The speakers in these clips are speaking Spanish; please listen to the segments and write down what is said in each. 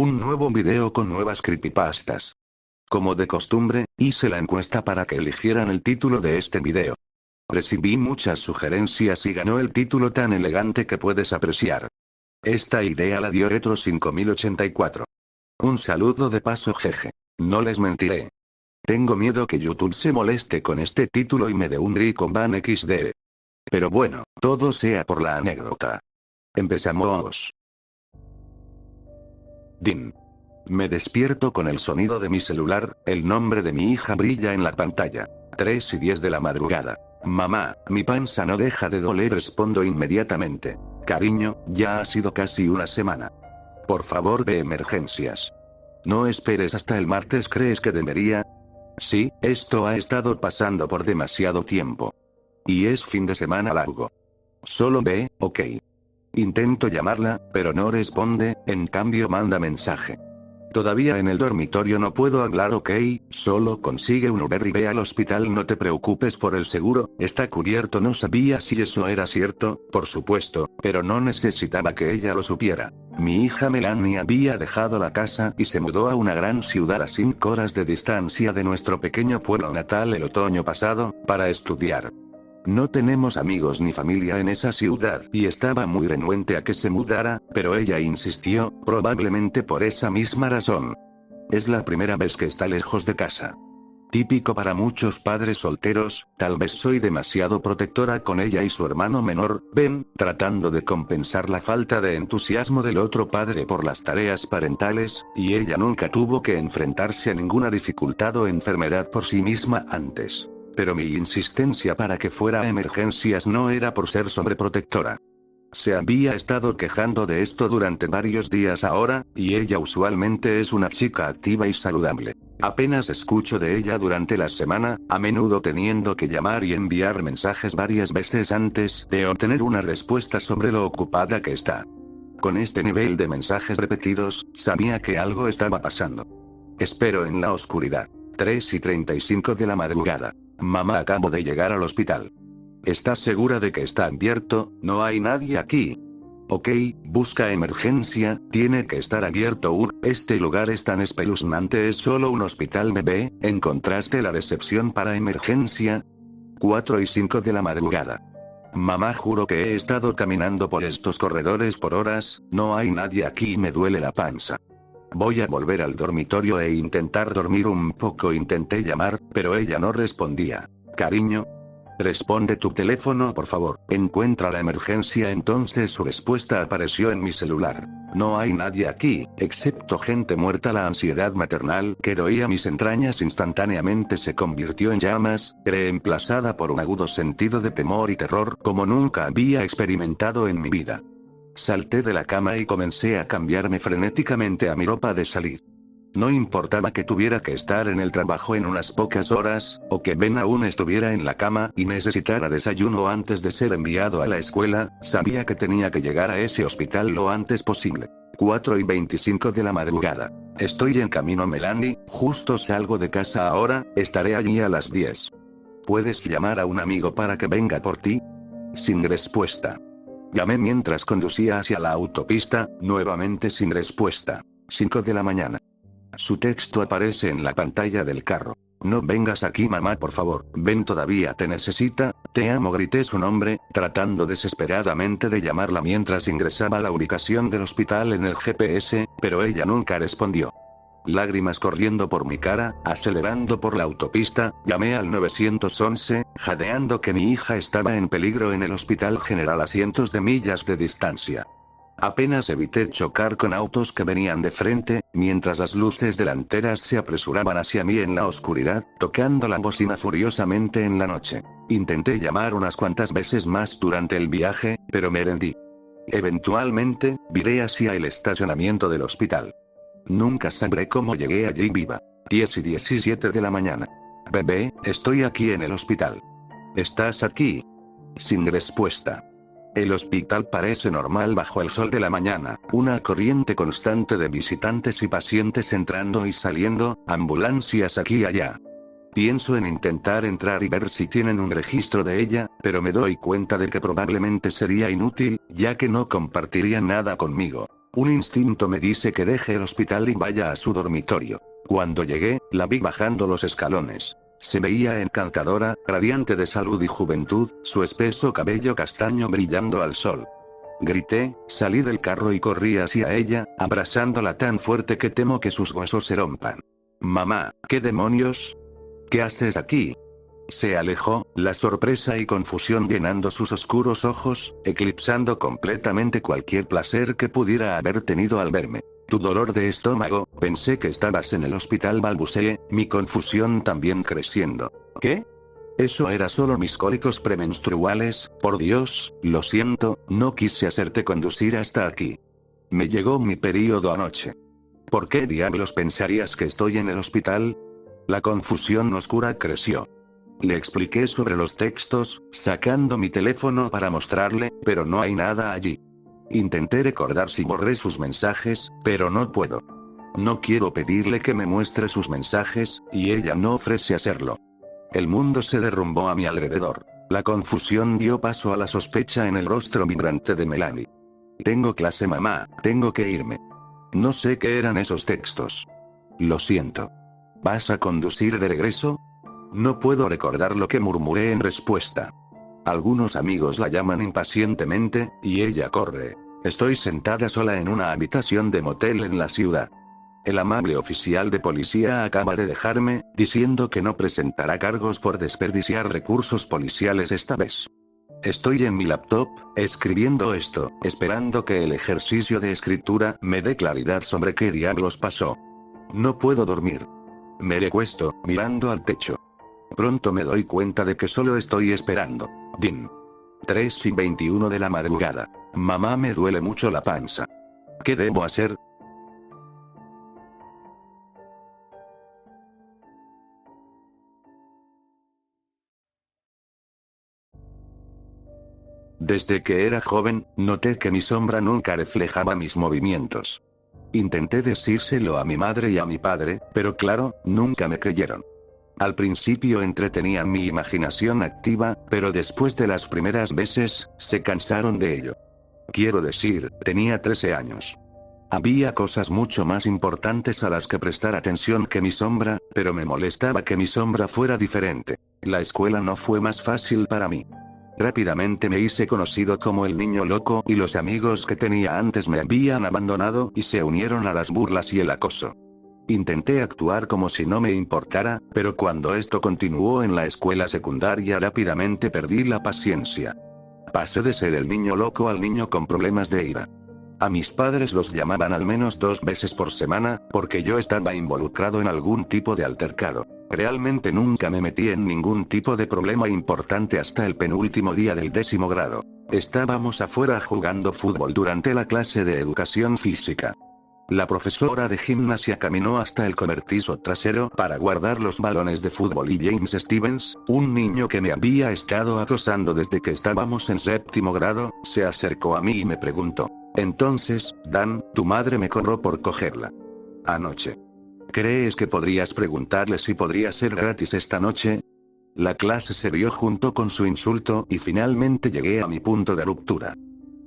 Un nuevo video con nuevas creepypastas. Como de costumbre, hice la encuesta para que eligieran el título de este video. Recibí muchas sugerencias y ganó el título tan elegante que puedes apreciar. Esta idea la dio Retro 5084. Un saludo de paso, jeje. No les mentiré. Tengo miedo que YouTube se moleste con este título y me dé un Recomban XD. Pero bueno, todo sea por la anécdota. Empezamos. Din. Me despierto con el sonido de mi celular, el nombre de mi hija brilla en la pantalla. 3:10 de la madrugada. Mamá, mi panza no deja de doler, respondo inmediatamente. Cariño, ya ha sido casi una semana. Por favor, ve emergencias. No esperes hasta el martes, ¿crees que debería? Sí, esto ha estado pasando por demasiado tiempo. Y es fin de semana largo. Solo ve, ok. Intento llamarla, pero no responde, en cambio manda mensaje. Todavía en el dormitorio no puedo hablar, ok, solo consigue un Uber y ve al hospital, no te preocupes por el seguro, está cubierto. No sabía si eso era cierto, por supuesto, pero no necesitaba que ella lo supiera. Mi hija Melanie había dejado la casa y se mudó a una gran ciudad a 5 horas de distancia de nuestro pequeño pueblo natal el otoño pasado, para estudiar. No tenemos amigos ni familia en esa ciudad y estaba muy renuente a que se mudara, pero ella insistió, probablemente por esa misma razón. Es la primera vez que está lejos de casa. Típico para muchos padres solteros, tal vez soy demasiado protectora con ella y su hermano menor, Ben, tratando de compensar la falta de entusiasmo del otro padre por las tareas parentales, y ella nunca tuvo que enfrentarse a ninguna dificultad o enfermedad por sí misma antes. Pero mi insistencia para que fuera a emergencias no era por ser sobreprotectora. Se había estado quejando de esto durante varios días ahora, y ella usualmente es una chica activa y saludable. Apenas escucho de ella durante la semana, a menudo teniendo que llamar y enviar mensajes varias veces antes de obtener una respuesta sobre lo ocupada que está. Con este nivel de mensajes repetidos, sabía que algo estaba pasando. Espero en la oscuridad. 3:35 de la madrugada. Mamá, acabo de llegar al hospital. ¿Estás segura de que está abierto? No hay nadie aquí. Ok, busca emergencia, tiene que estar abierto. Este lugar es tan espeluznante, es solo un hospital, bebé. ¿Encontraste la recepción para emergencia? 4:05 de la madrugada. Mamá, juro que he estado caminando por estos corredores por horas, no hay nadie aquí y me duele la panza. Voy a volver al dormitorio e intentar dormir un poco. Intenté llamar, pero ella no respondía. Cariño. Responde tu teléfono, por favor. Encuentra la emergencia. Entonces su respuesta apareció en mi celular. No hay nadie aquí, excepto gente muerta. La ansiedad maternal que roía mis entrañas instantáneamente se convirtió en llamas, reemplazada por un agudo sentido de temor y terror como nunca había experimentado en mi vida. Salté de la cama y comencé a cambiarme frenéticamente a mi ropa de salir. No importaba que tuviera que estar en el trabajo en unas pocas horas, o que Ben aún estuviera en la cama y necesitara desayuno antes de ser enviado a la escuela, sabía que tenía que llegar a ese hospital lo antes posible. 4:25 de la madrugada. Estoy en camino, Melanie, justo salgo de casa ahora, estaré allí a las 10. ¿Puedes llamar a un amigo para que venga por ti? Sin respuesta. Llamé mientras conducía hacia la autopista, nuevamente sin respuesta. 5 de la mañana. Su texto aparece en la pantalla del carro. No vengas aquí, mamá, por favor. Ben todavía te necesita, te amo. Grité su nombre, tratando desesperadamente de llamarla mientras ingresaba la ubicación del hospital en el GPS, pero ella nunca respondió. Lágrimas corriendo por mi cara, acelerando por la autopista, llamé al 911, jadeando que mi hija estaba en peligro en el hospital general a cientos de millas de distancia. Apenas evité chocar con autos que venían de frente, mientras las luces delanteras se apresuraban hacia mí en la oscuridad, tocando la bocina furiosamente en la noche. Intenté llamar unas cuantas veces más durante el viaje, pero me rendí. Eventualmente, viré hacia el estacionamiento del hospital. Nunca sabré cómo llegué allí viva. 10:17 de la mañana. Bebé, estoy aquí en el hospital. ¿Estás aquí? Sin respuesta. El hospital parece normal bajo el sol de la mañana, una corriente constante de visitantes y pacientes entrando y saliendo, ambulancias aquí y allá. Pienso en intentar entrar y ver si tienen un registro de ella, pero me doy cuenta de que probablemente sería inútil, ya que no compartiría nada conmigo. Un instinto me dice que deje el hospital y vaya a su dormitorio. Cuando llegué, la vi bajando los escalones. Se veía encantadora, radiante de salud y juventud, su espeso cabello castaño brillando al sol. Grité, salí del carro y corrí hacia ella, abrazándola tan fuerte que temo que sus huesos se rompan. Mamá, ¿qué demonios? ¿Qué haces aquí? Se alejó, la sorpresa y confusión llenando sus oscuros ojos, eclipsando completamente cualquier placer que pudiera haber tenido al verme. Tu dolor de estómago, pensé que estabas en el hospital, balbuceé, mi confusión también creciendo. ¿Qué? Eso era solo mis cólicos premenstruales, por Dios, lo siento, no quise hacerte conducir hasta aquí. Me llegó mi período anoche. ¿Por qué diablos pensarías que estoy en el hospital? La confusión oscura creció. Le expliqué sobre los textos, sacando mi teléfono para mostrarle, pero no hay nada allí. Intenté recordar si borré sus mensajes, pero no puedo. No quiero pedirle que me muestre sus mensajes, y ella no ofrece hacerlo. El mundo se derrumbó a mi alrededor. La confusión dio paso a la sospecha en el rostro vibrante de Melanie. Tengo clase, mamá, tengo que irme. No sé qué eran esos textos. Lo siento. ¿Vas a conducir de regreso? No puedo recordar lo que murmuré en respuesta. Algunos amigos la llaman impacientemente, y ella corre. Estoy sentada sola en una habitación de motel en la ciudad. El amable oficial de policía acaba de dejarme, diciendo que no presentará cargos por desperdiciar recursos policiales esta vez. Estoy en mi laptop, escribiendo esto, esperando que el ejercicio de escritura me dé claridad sobre qué diablos pasó. No puedo dormir. Me recuesto, mirando al techo. Pronto me doy cuenta de que solo estoy esperando. Din. 3:21 de la madrugada. Mamá, me duele mucho la panza. ¿Qué debo hacer? Desde que era joven, noté que mi sombra nunca reflejaba mis movimientos. Intenté decírselo a mi madre y a mi padre, pero claro, nunca me creyeron. Al principio entretenían mi imaginación activa, pero después de las primeras veces, se cansaron de ello. Quiero decir, tenía 13 años. Había cosas mucho más importantes a las que prestar atención que mi sombra, pero me molestaba que mi sombra fuera diferente. La escuela no fue más fácil para mí. Rápidamente me hice conocido como el niño loco y los amigos que tenía antes me habían abandonado y se unieron a las burlas y el acoso. Intenté actuar como si no me importara, pero cuando esto continuó en la escuela secundaria rápidamente perdí la paciencia. Pasé de ser el niño loco al niño con problemas de ira. A mis padres los llamaban al menos 2 veces por semana, porque yo estaba involucrado en algún tipo de altercado. Realmente nunca me metí en ningún tipo de problema importante hasta el penúltimo día del 10º grado. Estábamos afuera jugando fútbol durante la clase de educación física. La profesora de gimnasia caminó hasta el cobertizo trasero para guardar los balones de fútbol y James Stevens, un niño que me había estado acosando desde que estábamos en 7º grado, se acercó a mí y me preguntó. Entonces, Dan, tu madre me cobró por cogerla anoche. ¿Crees que podrías preguntarle si podría ser gratis esta noche? La clase se rió junto con su insulto y finalmente llegué a mi punto de ruptura.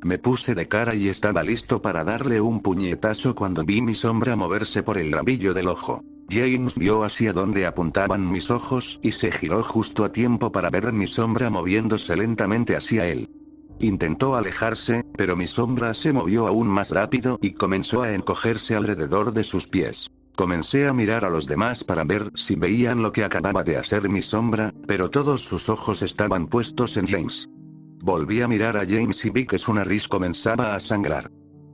Me puse de cara y estaba listo para darle un puñetazo cuando vi mi sombra moverse por el rabillo del ojo. James vio hacia donde apuntaban mis ojos y se giró justo a tiempo para ver mi sombra moviéndose lentamente hacia él. Intentó alejarse, pero mi sombra se movió aún más rápido y comenzó a encogerse alrededor de sus pies. Comencé a mirar a los demás para ver si veían lo que acababa de hacer mi sombra, pero todos sus ojos estaban puestos en James. Volví a mirar a James y vi que su nariz comenzaba a sangrar.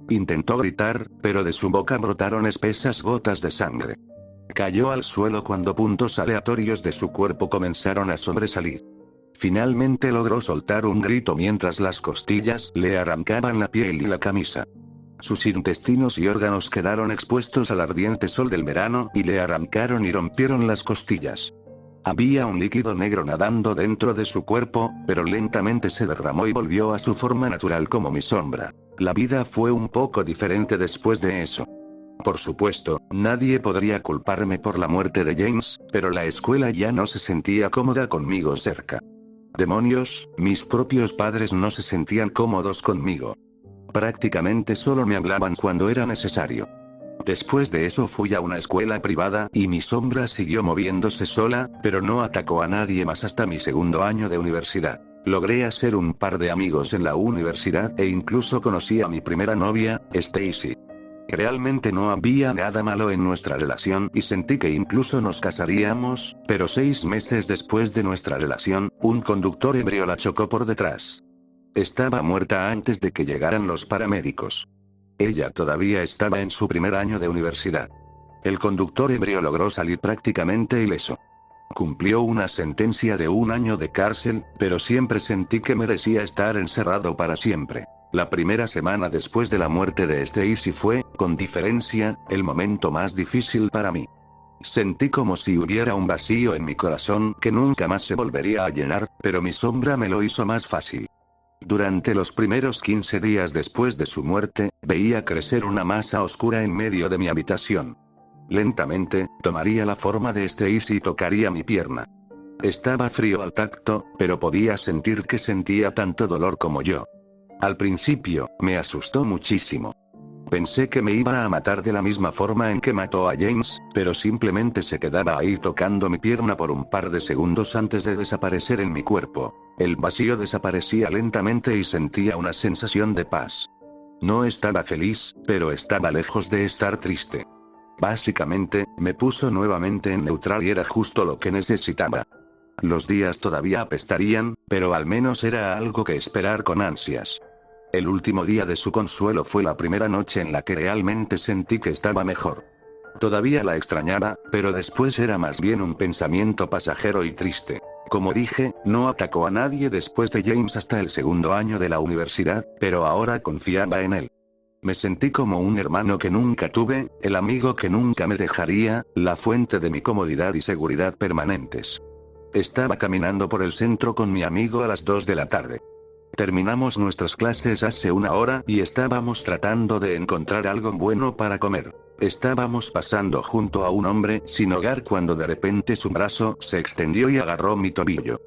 Intentó gritar, pero de su boca brotaron espesas gotas de sangre. Cayó al suelo cuando puntos aleatorios de su cuerpo comenzaron a sobresalir. Finalmente logró soltar un grito mientras las costillas le arrancaban la piel y la camisa. Sus intestinos y órganos quedaron expuestos al ardiente sol del verano y le arrancaron y rompieron las costillas. Había un líquido negro nadando dentro de su cuerpo, pero lentamente se derramó y volvió a su forma natural como mi sombra. La vida fue un poco diferente después de eso. Por supuesto, nadie podría culparme por la muerte de James, pero la escuela ya no se sentía cómoda conmigo cerca. Demonios, mis propios padres no se sentían cómodos conmigo. Prácticamente solo me hablaban cuando era necesario. Después de eso fui a una escuela privada y mi sombra siguió moviéndose sola, pero no atacó a nadie más hasta mi segundo año de universidad. Logré hacer un par de amigos en la universidad e incluso conocí a mi primera novia, Stacy. Realmente no había nada malo en nuestra relación y sentí que incluso nos casaríamos, pero 6 meses después de nuestra relación, un conductor ebrio la chocó por detrás. Estaba muerta antes de que llegaran los paramédicos. Ella todavía estaba en su primer año de universidad. El conductor ebrio logró salir prácticamente ileso. Cumplió una sentencia de 1 año de cárcel, pero siempre sentí que merecía estar encerrado para siempre. La primera semana después de la muerte de Stacy fue, con diferencia, el momento más difícil para mí. Sentí como si hubiera un vacío en mi corazón que nunca más se volvería a llenar, pero mi sombra me lo hizo más fácil. Durante los primeros 15 días después de su muerte, veía crecer una masa oscura en medio de mi habitación. Lentamente, tomaría la forma de Stacy y tocaría mi pierna. Estaba frío al tacto, pero podía sentir que sentía tanto dolor como yo. Al principio, me asustó muchísimo. Pensé que me iba a matar de la misma forma en que mató a James, pero simplemente se quedaba ahí tocando mi pierna por un par de segundos antes de desaparecer en mi cuerpo. El vacío desaparecía lentamente y sentía una sensación de paz. No estaba feliz, pero estaba lejos de estar triste. Básicamente, me puso nuevamente en neutral y era justo lo que necesitaba. Los días todavía apestarían, pero al menos era algo que esperar con ansias. El último día de su consuelo fue la primera noche en la que realmente sentí que estaba mejor. Todavía la extrañaba, pero después era más bien un pensamiento pasajero y triste. Como dije, no atacó a nadie después de James hasta el segundo año de la universidad, pero ahora confiaba en él. Me sentí como un hermano que nunca tuve, el amigo que nunca me dejaría, la fuente de mi comodidad y seguridad permanentes. Estaba caminando por el centro con mi amigo a las 2 de la tarde. Terminamos nuestras clases hace 1 hora y estábamos tratando de encontrar algo bueno para comer. Estábamos pasando junto a un hombre sin hogar cuando de repente su brazo se extendió y agarró mi tobillo.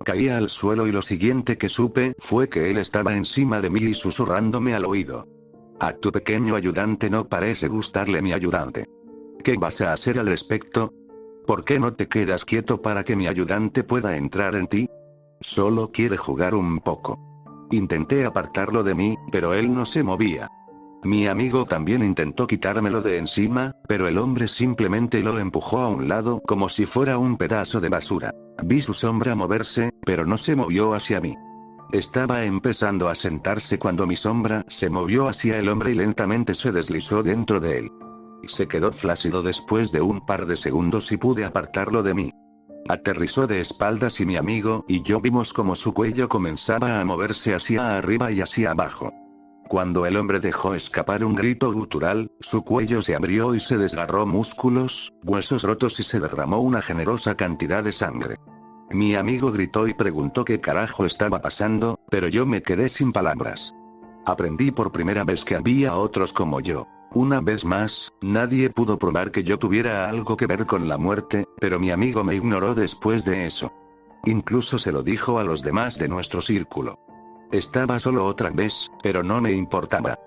Caí al suelo y lo siguiente que supe fue que él estaba encima de mí y susurrándome al oído. A tu pequeño ayudante no parece gustarle mi ayudante. ¿Qué vas a hacer al respecto? ¿Por qué no te quedas quieto para que mi ayudante pueda entrar en ti? Solo quiere jugar un poco. Intenté apartarlo de mí, pero él no se movía. Mi amigo también intentó quitármelo de encima, pero el hombre simplemente lo empujó a un lado como si fuera un pedazo de basura. Vi su sombra moverse, pero no se movió hacia mí. Estaba empezando a sentarse cuando mi sombra se movió hacia el hombre y lentamente se deslizó dentro de él. Se quedó flácido después de un par de segundos y pude apartarlo de mí. Aterrizó de espaldas y mi amigo y yo vimos como su cuello comenzaba a moverse hacia arriba y hacia abajo. Cuando el hombre dejó escapar un grito gutural, su cuello se abrió y se desgarró músculos, huesos rotos y se derramó una generosa cantidad de sangre. Mi amigo gritó y preguntó qué carajo estaba pasando, pero yo me quedé sin palabras. Aprendí por primera vez que había otros como yo. Una vez más, nadie pudo probar que yo tuviera algo que ver con la muerte, pero mi amigo me ignoró después de eso. Incluso se lo dijo a los demás de nuestro círculo. Estaba solo otra vez, pero no me importaba.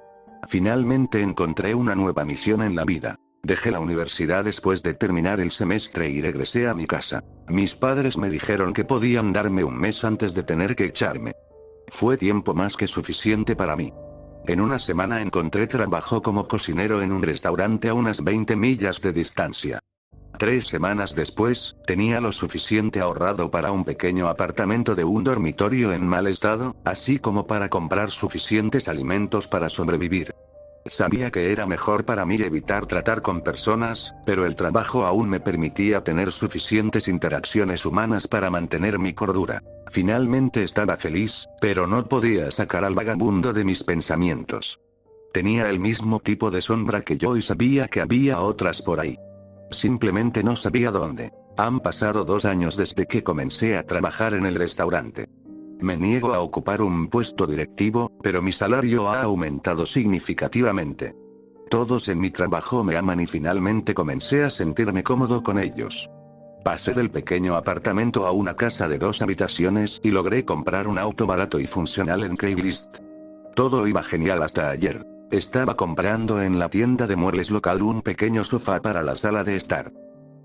Finalmente encontré una nueva misión en la vida. Dejé la universidad después de terminar el semestre y regresé a mi casa. Mis padres me dijeron que podían darme un mes antes de tener que echarme. Fue tiempo más que suficiente para mí. En una semana encontré trabajo como cocinero en un restaurante a unas 20 millas de distancia. 3 semanas después, tenía lo suficiente ahorrado para un pequeño apartamento de un dormitorio en mal estado, así como para comprar suficientes alimentos para sobrevivir. Sabía que era mejor para mí evitar tratar con personas, pero el trabajo aún me permitía tener suficientes interacciones humanas para mantener mi cordura. Finalmente estaba feliz, pero no podía sacar al vagabundo de mis pensamientos. Tenía el mismo tipo de sombra que yo y sabía que había otras por ahí. Simplemente no sabía dónde. Han pasado 2 años desde que comencé a trabajar en el restaurante. Me niego a ocupar un puesto directivo, pero mi salario ha aumentado significativamente. Todos en mi trabajo me aman y finalmente comencé a sentirme cómodo con ellos. Pasé del pequeño apartamento a una casa de 2 habitaciones y logré comprar un auto barato y funcional en Craigslist. Todo iba genial hasta ayer. Estaba comprando en la tienda de muebles local un pequeño sofá para la sala de estar.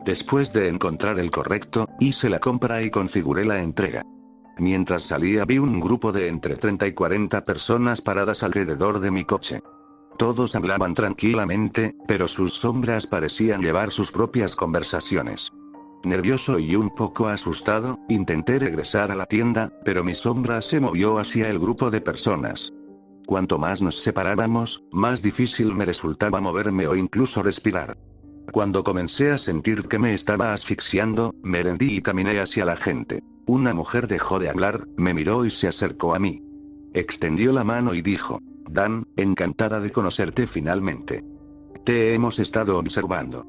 Después de encontrar el correcto, hice la compra y configuré la entrega. Mientras salía vi un grupo de entre 30 y 40 personas paradas alrededor de mi coche. Todos hablaban tranquilamente, pero sus sombras parecían llevar sus propias conversaciones. Nervioso y un poco asustado, intenté regresar a la tienda, pero mi sombra se movió hacia el grupo de personas. Cuanto más nos separábamos, más difícil me resultaba moverme o incluso respirar. Cuando comencé a sentir que me estaba asfixiando, me rendí y caminé hacia la gente. Una mujer dejó de hablar, me miró y se acercó a mí. Extendió la mano y dijo: Dan, encantada de conocerte finalmente. Te hemos estado observando.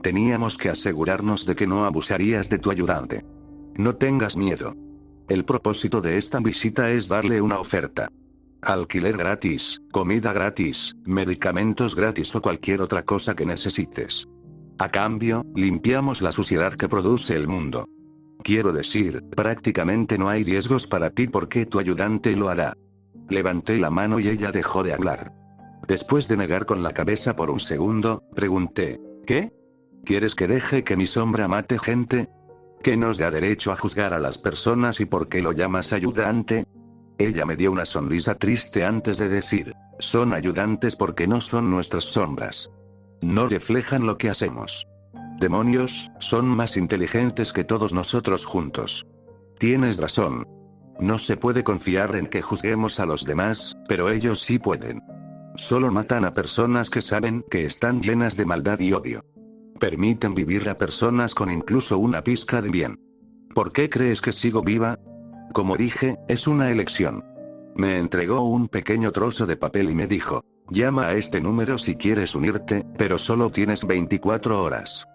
Teníamos que asegurarnos de que no abusarías de tu ayudante. No tengas miedo. El propósito de esta visita es darle una oferta. Alquiler gratis, comida gratis, medicamentos gratis o cualquier otra cosa que necesites. A cambio, limpiamos la suciedad que produce el mundo. Quiero decir, prácticamente no hay riesgos para ti porque tu ayudante lo hará. Levanté la mano y ella dejó de hablar. Después de negar con la cabeza por un segundo, pregunté: ¿Qué? ¿Quieres que deje que mi sombra mate gente? ¿Qué nos da derecho a juzgar a las personas y por qué lo llamas ayudante? Ella me dio una sonrisa triste antes de decir: son ayudantes porque no son nuestras sombras. No reflejan lo que hacemos. Demonios, son más inteligentes que todos nosotros juntos. Tienes razón. No se puede confiar en que juzguemos a los demás, pero ellos sí pueden. Solo matan a personas que saben que están llenas de maldad y odio. Permiten vivir a personas con incluso una pizca de bien. ¿Por qué crees que sigo viva? Como dije, es una elección. Me entregó un pequeño trozo de papel y me dijo: llama a este número si quieres unirte, pero solo tienes 24 horas.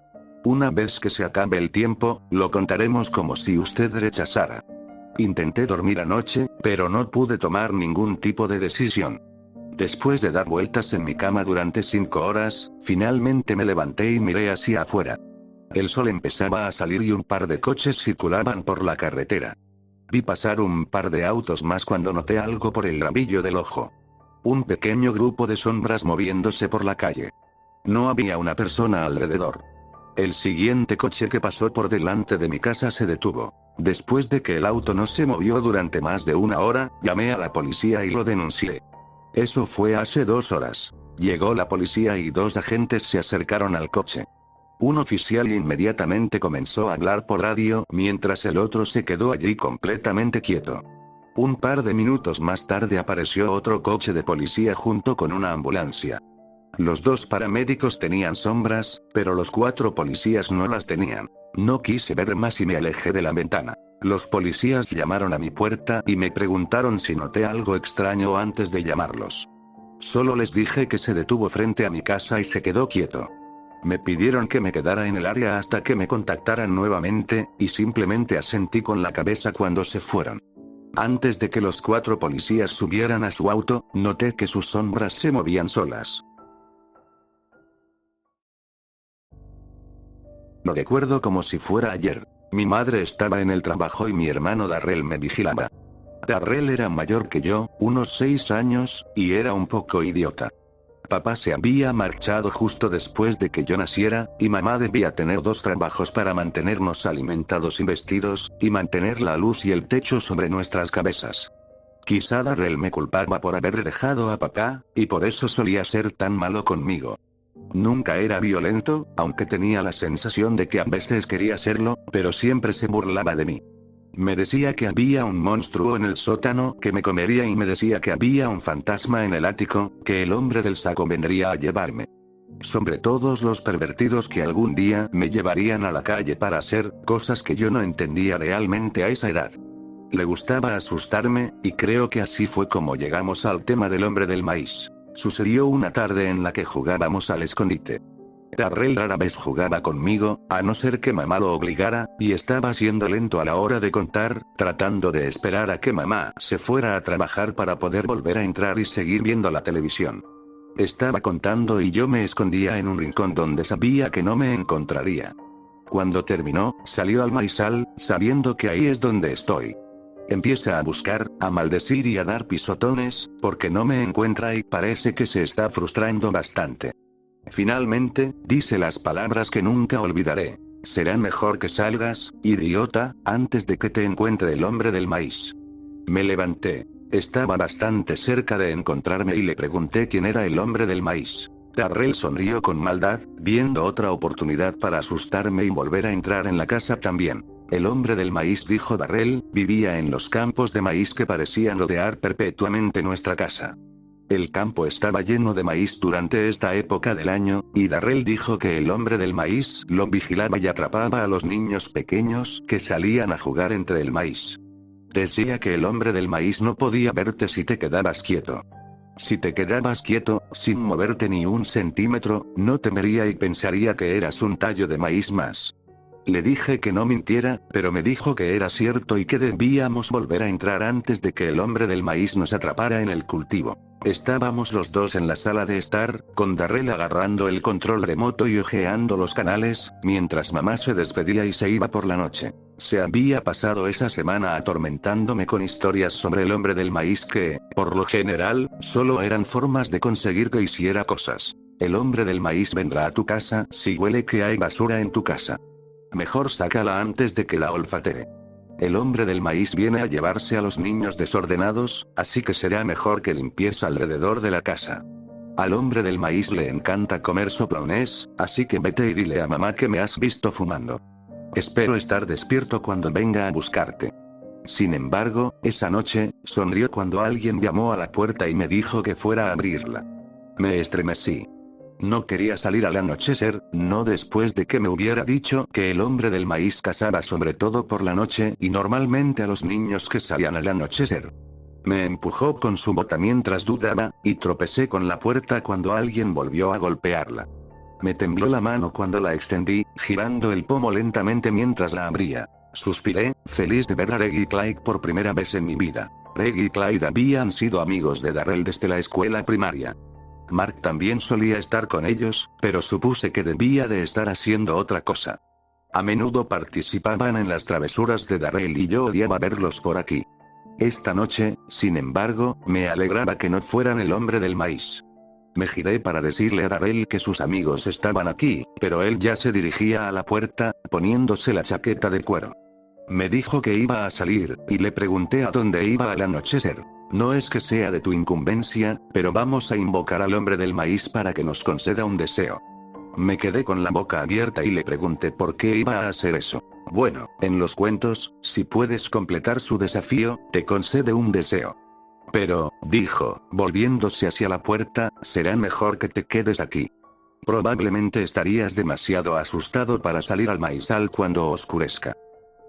Una vez que se acabe el tiempo, lo contaremos como si usted rechazara. Intenté dormir anoche, pero no pude tomar ningún tipo de decisión. Después de dar vueltas en mi cama durante 5 horas, finalmente me levanté y miré hacia afuera. El sol empezaba a salir y un par de coches circulaban por la carretera. Vi pasar un par de autos más cuando noté algo por el rabillo del ojo. Un pequeño grupo de sombras moviéndose por la calle. No había una persona alrededor. El siguiente coche que pasó por delante de mi casa se detuvo. Después de que el auto no se movió durante más de 1 hora, llamé a la policía y lo denuncié. Eso fue hace 2 horas. Llegó la policía y 2 agentes se acercaron al coche. Un oficial inmediatamente comenzó a hablar por radio mientras el otro se quedó allí completamente quieto. Un par de minutos más tarde apareció otro coche de policía junto con una ambulancia. Los 2 paramédicos tenían sombras, pero los 4 policías no las tenían. No quise ver más y me alejé de la ventana. Los policías llamaron a mi puerta y me preguntaron si noté algo extraño antes de llamarlos. Solo les dije que se detuvo frente a mi casa y se quedó quieto. Me pidieron que me quedara en el área hasta que me contactaran nuevamente, y simplemente asentí con la cabeza cuando se fueron. Antes de que los 4 policías subieran a su auto, noté que sus sombras se movían solas. Lo recuerdo como si fuera ayer. Mi madre estaba en el trabajo y mi hermano Darrell me vigilaba. Darrell era mayor que yo, unos 6 años, y era un poco idiota. Papá se había marchado justo después de que yo naciera, y mamá debía tener 2 trabajos para mantenernos alimentados y vestidos, y mantener la luz y el techo sobre nuestras cabezas. Quizá Darrell me culpaba por haber dejado a papá, y por eso solía ser tan malo conmigo. Nunca era violento, aunque tenía la sensación de que a veces quería serlo, pero siempre se burlaba de mí. Me decía que había un monstruo en el sótano que me comería y me decía que había un fantasma en el ático, que el hombre del saco vendría a llevarme. Sobre todos los pervertidos que algún día me llevarían a la calle para hacer cosas que yo no entendía realmente a esa edad. Le gustaba asustarme, y creo que así fue como llegamos al tema del hombre del maíz. Sucedió una tarde en la que jugábamos al escondite. Darrell rara vez jugaba conmigo, a no ser que mamá lo obligara, y estaba siendo lento a la hora de contar, tratando de esperar a que mamá se fuera a trabajar para poder volver a entrar y seguir viendo la televisión. Estaba contando y yo me escondía en un rincón donde sabía que no me encontraría. Cuando terminó, salió al maizal, sabiendo que ahí es donde estoy. Empieza a buscar, a maldecir y a dar pisotones, porque no me encuentra y parece que se está frustrando bastante. Finalmente, dice las palabras que nunca olvidaré. Será mejor que salgas, idiota, antes de que te encuentre el hombre del maíz. Me levanté. Estaba bastante cerca de encontrarme y le pregunté quién era el hombre del maíz. Darrell sonrió con maldad, viendo otra oportunidad para asustarme y volver a entrar en la casa también. El hombre del maíz, dijo Darrell, vivía en los campos de maíz que parecían rodear perpetuamente nuestra casa. El campo estaba lleno de maíz durante esta época del año, y Darrell dijo que el hombre del maíz lo vigilaba y atrapaba a los niños pequeños que salían a jugar entre el maíz. Decía que el hombre del maíz no podía verte si te quedabas quieto. Si te quedabas quieto, sin moverte ni un centímetro, no te vería y pensaría que eras un tallo de maíz más. Le dije que no mintiera, pero me dijo que era cierto y que debíamos volver a entrar antes de que el hombre del maíz nos atrapara en el cultivo. Estábamos los dos en la sala de estar, con Darrell agarrando el control remoto y hojeando los canales, mientras mamá se despedía y se iba por la noche. Se había pasado esa semana atormentándome con historias sobre el hombre del maíz que, por lo general, solo eran formas de conseguir que hiciera cosas. El hombre del maíz vendrá a tu casa si huele que hay basura en tu casa. Mejor sácala antes de que la olfatee. El hombre del maíz viene a llevarse a los niños desordenados, así que será mejor que limpies alrededor de la casa. Al hombre del maíz le encanta comer soplones, así que vete y dile a mamá que me has visto fumando. Espero estar despierto cuando venga a buscarte. Sin embargo, esa noche, sonrió cuando alguien llamó a la puerta y me dijo que fuera a abrirla. Me estremecí. No quería salir al anochecer, no después de que me hubiera dicho que el hombre del maíz cazaba sobre todo por la noche y normalmente a los niños que salían al anochecer. Me empujó con su bota mientras dudaba, y tropecé con la puerta cuando alguien volvió a golpearla. Me tembló la mano cuando la extendí, girando el pomo lentamente mientras la abría. Suspiré, feliz de ver a Reggie y Clyde por primera vez en mi vida. Reggie y Clyde habían sido amigos de Darrell desde la escuela primaria. Mark también solía estar con ellos, pero supuse que debía de estar haciendo otra cosa. A menudo participaban en las travesuras de Darrell y yo odiaba verlos por aquí. Esta noche, sin embargo, me alegraba que no fueran el hombre del maíz. Me giré para decirle a Darrell que sus amigos estaban aquí, pero él ya se dirigía a la puerta, poniéndose la chaqueta de cuero. Me dijo que iba a salir, y le pregunté a dónde iba al anochecer. No es que sea de tu incumbencia, pero vamos a invocar al hombre del maíz para que nos conceda un deseo. Me quedé con la boca abierta y le pregunté por qué iba a hacer eso. Bueno, en los cuentos, si puedes completar su desafío, te concede un deseo. Pero, dijo, volviéndose hacia la puerta, será mejor que te quedes aquí. Probablemente estarías demasiado asustado para salir al maizal cuando oscurezca.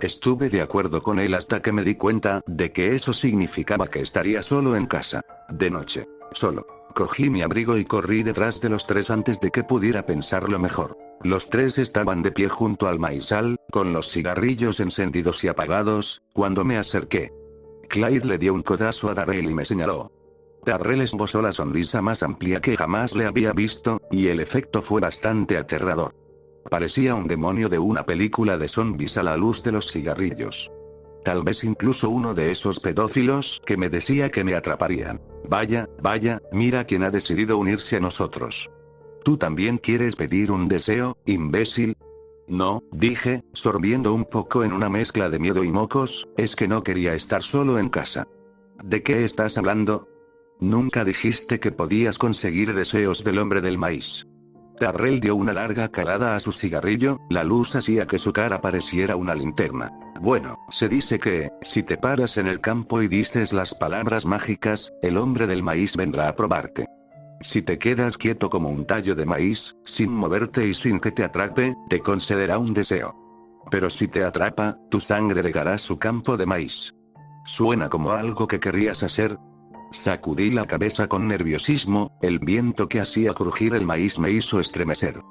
Estuve de acuerdo con él hasta que me di cuenta de que eso significaba que estaría solo en casa. De noche. Solo. Cogí mi abrigo y corrí detrás de los tres antes de que pudiera pensarlo mejor. Los tres estaban de pie junto al maizal, con los cigarrillos encendidos y apagados, cuando me acerqué. Clyde le dio un codazo a Darrell y me señaló. Darrell esbozó la sonrisa más amplia que jamás le había visto, y el efecto fue bastante aterrador. Parecía un demonio de una película de zombies a la luz de los cigarrillos. Tal vez incluso uno de esos pedófilos que me decía que me atraparían. Vaya, mira quién ha decidido unirse a nosotros. ¿Tú también quieres pedir un deseo, imbécil? No, dije, sorbiendo un poco en una mezcla de miedo y mocos, es que no quería estar solo en casa. ¿De qué estás hablando? Nunca dijiste que podías conseguir deseos del hombre del maíz. Darrell dio una larga calada a su cigarrillo, la luz hacía que su cara pareciera una linterna. Bueno, se dice que, si te paras en el campo y dices las palabras mágicas, el hombre del maíz vendrá a probarte. Si te quedas quieto como un tallo de maíz, sin moverte y sin que te atrape, te concederá un deseo. Pero si te atrapa, tu sangre regará su campo de maíz. ¿Suena como algo que querrías hacer? Sacudí la cabeza con nerviosismo, el viento que hacía crujir el maíz me hizo estremecer.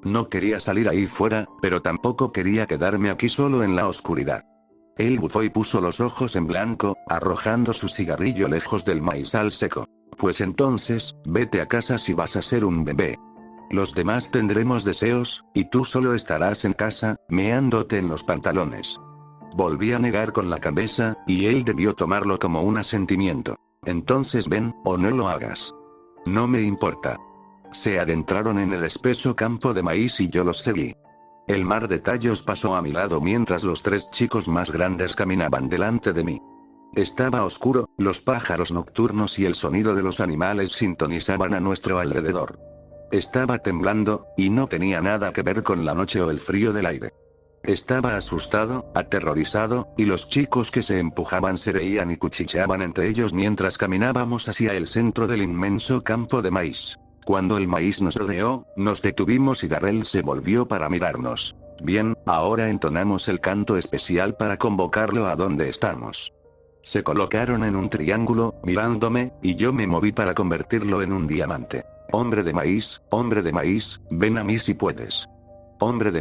No quería salir ahí fuera, pero tampoco quería quedarme aquí solo en la oscuridad. Él bufó y puso los ojos en blanco, arrojando su cigarrillo lejos del maizal seco. Pues entonces, vete a casa si vas a ser un bebé. Los demás tendremos deseos, y tú solo estarás en casa, meándote en los pantalones. Volví a negar con la cabeza, y él debió tomarlo como un asentimiento. Entonces ven, o no lo hagas. No me importa. Se adentraron en el espeso campo de maíz y yo los seguí. El mar de tallos pasó a mi lado mientras los 3 chicos más grandes caminaban delante de mí. Estaba oscuro, los pájaros nocturnos y el sonido de los animales sintonizaban a nuestro alrededor. Estaba temblando, y no tenía nada que ver con la noche o el frío del aire. Estaba asustado, aterrorizado, y los chicos que se empujaban se reían y cuchicheaban entre ellos mientras caminábamos hacia el centro del inmenso campo de maíz. Cuando el maíz nos rodeó, nos detuvimos y Darrell se volvió para mirarnos. Bien, ahora entonamos el canto especial para convocarlo a donde estamos. Se colocaron en un triángulo, mirándome, y yo me moví para convertirlo en un diamante. Hombre de maíz, ven a mí si puedes. Hombre de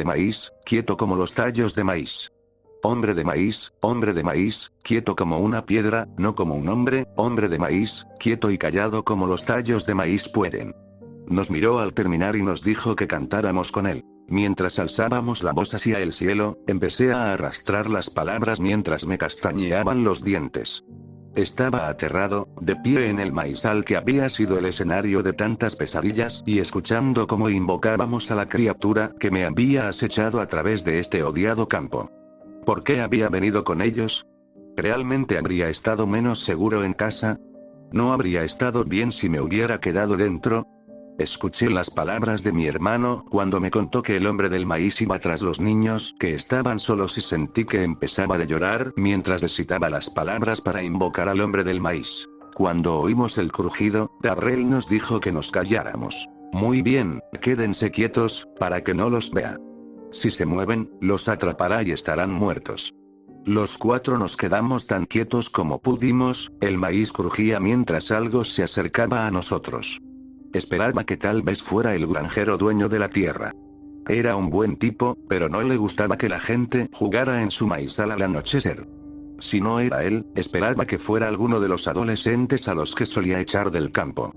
maíz, quieto como los tallos de maíz. Hombre de maíz, quieto como una piedra, no como un hombre de maíz, quieto y callado como los tallos de maíz pueden. Nos miró al terminar y nos dijo que cantáramos con él. Mientras alzábamos la voz hacia el cielo, empecé a arrastrar las palabras mientras me castañeaban los dientes. Estaba aterrado, de pie en el maizal que había sido el escenario de tantas pesadillas y escuchando cómo invocábamos a la criatura que me había acechado a través de este odiado campo. ¿Por qué había venido con ellos? ¿Realmente habría estado menos seguro en casa? ¿No habría estado bien si me hubiera quedado dentro? Escuché las palabras de mi hermano cuando me contó que el hombre del maíz iba tras los niños que estaban solos y sentí que empezaba a llorar mientras recitaba las palabras para invocar al hombre del maíz. Cuando oímos el crujido, Darrell nos dijo que nos calláramos. Muy bien, quédense quietos, para que no los vea. Si se mueven, los atrapará y estarán muertos. Los 4 nos quedamos tan quietos como pudimos, el maíz crujía mientras algo se acercaba a nosotros. Esperaba que tal vez fuera el granjero dueño de la tierra. Era un buen tipo, pero no le gustaba que la gente jugara en su maizal al anochecer. Si no era él, esperaba que fuera alguno de los adolescentes a los que solía echar del campo.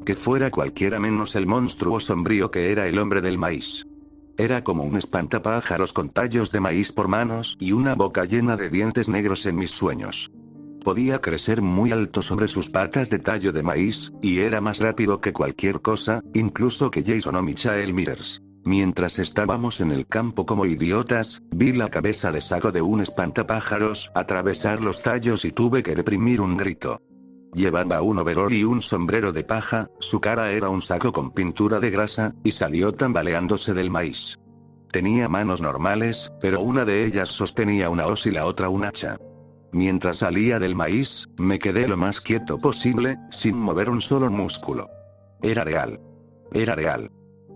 Que fuera cualquiera menos el monstruo sombrío que era el hombre del maíz. Era como un espantapájaros con tallos de maíz por manos y una boca llena de dientes negros en mis sueños. Podía crecer muy alto sobre sus patas de tallo de maíz, y era más rápido que cualquier cosa, incluso que Jason o Michael Myers. Mientras estábamos en el campo como idiotas, vi la cabeza de saco de un espantapájaros atravesar los tallos y tuve que reprimir un grito. Llevaba un overol y un sombrero de paja, su cara era un saco con pintura de grasa, y salió tambaleándose del maíz. Tenía manos normales, pero una de ellas sostenía una hoz y la otra un hacha. Mientras salía del maíz, me quedé lo más quieto posible, sin mover un solo músculo. Era real. Era real.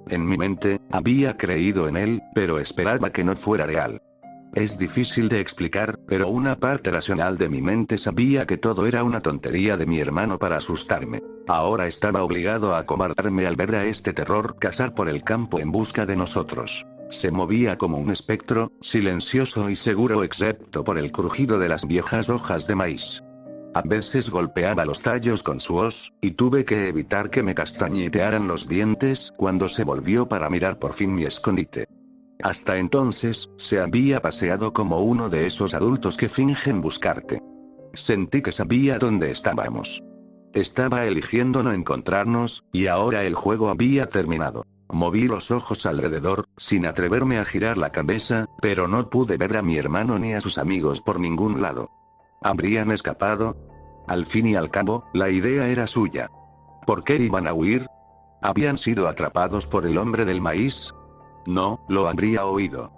En mi mente, había creído en él, pero esperaba que no fuera real. Es difícil de explicar, pero una parte racional de mi mente sabía que todo era una tontería de mi hermano para asustarme. Ahora estaba obligado a acobardarme al ver a este terror cazar por el campo en busca de nosotros. Se movía como un espectro, silencioso y seguro excepto por el crujido de las viejas hojas de maíz. A veces golpeaba los tallos con su hoz, y tuve que evitar que me castañetearan los dientes cuando se volvió para mirar por fin mi escondite. Hasta entonces, se había paseado como uno de esos adultos que fingen buscarte. Sentí que sabía dónde estábamos. Estaba eligiendo no encontrarnos, y ahora el juego había terminado. Moví los ojos alrededor, sin atreverme a girar la cabeza, pero no pude ver a mi hermano ni a sus amigos por ningún lado. ¿Habrían escapado? Al fin y al cabo, la idea era suya. ¿Por qué iban a huir? ¿Habían sido atrapados por el hombre del maíz? No, lo habría oído.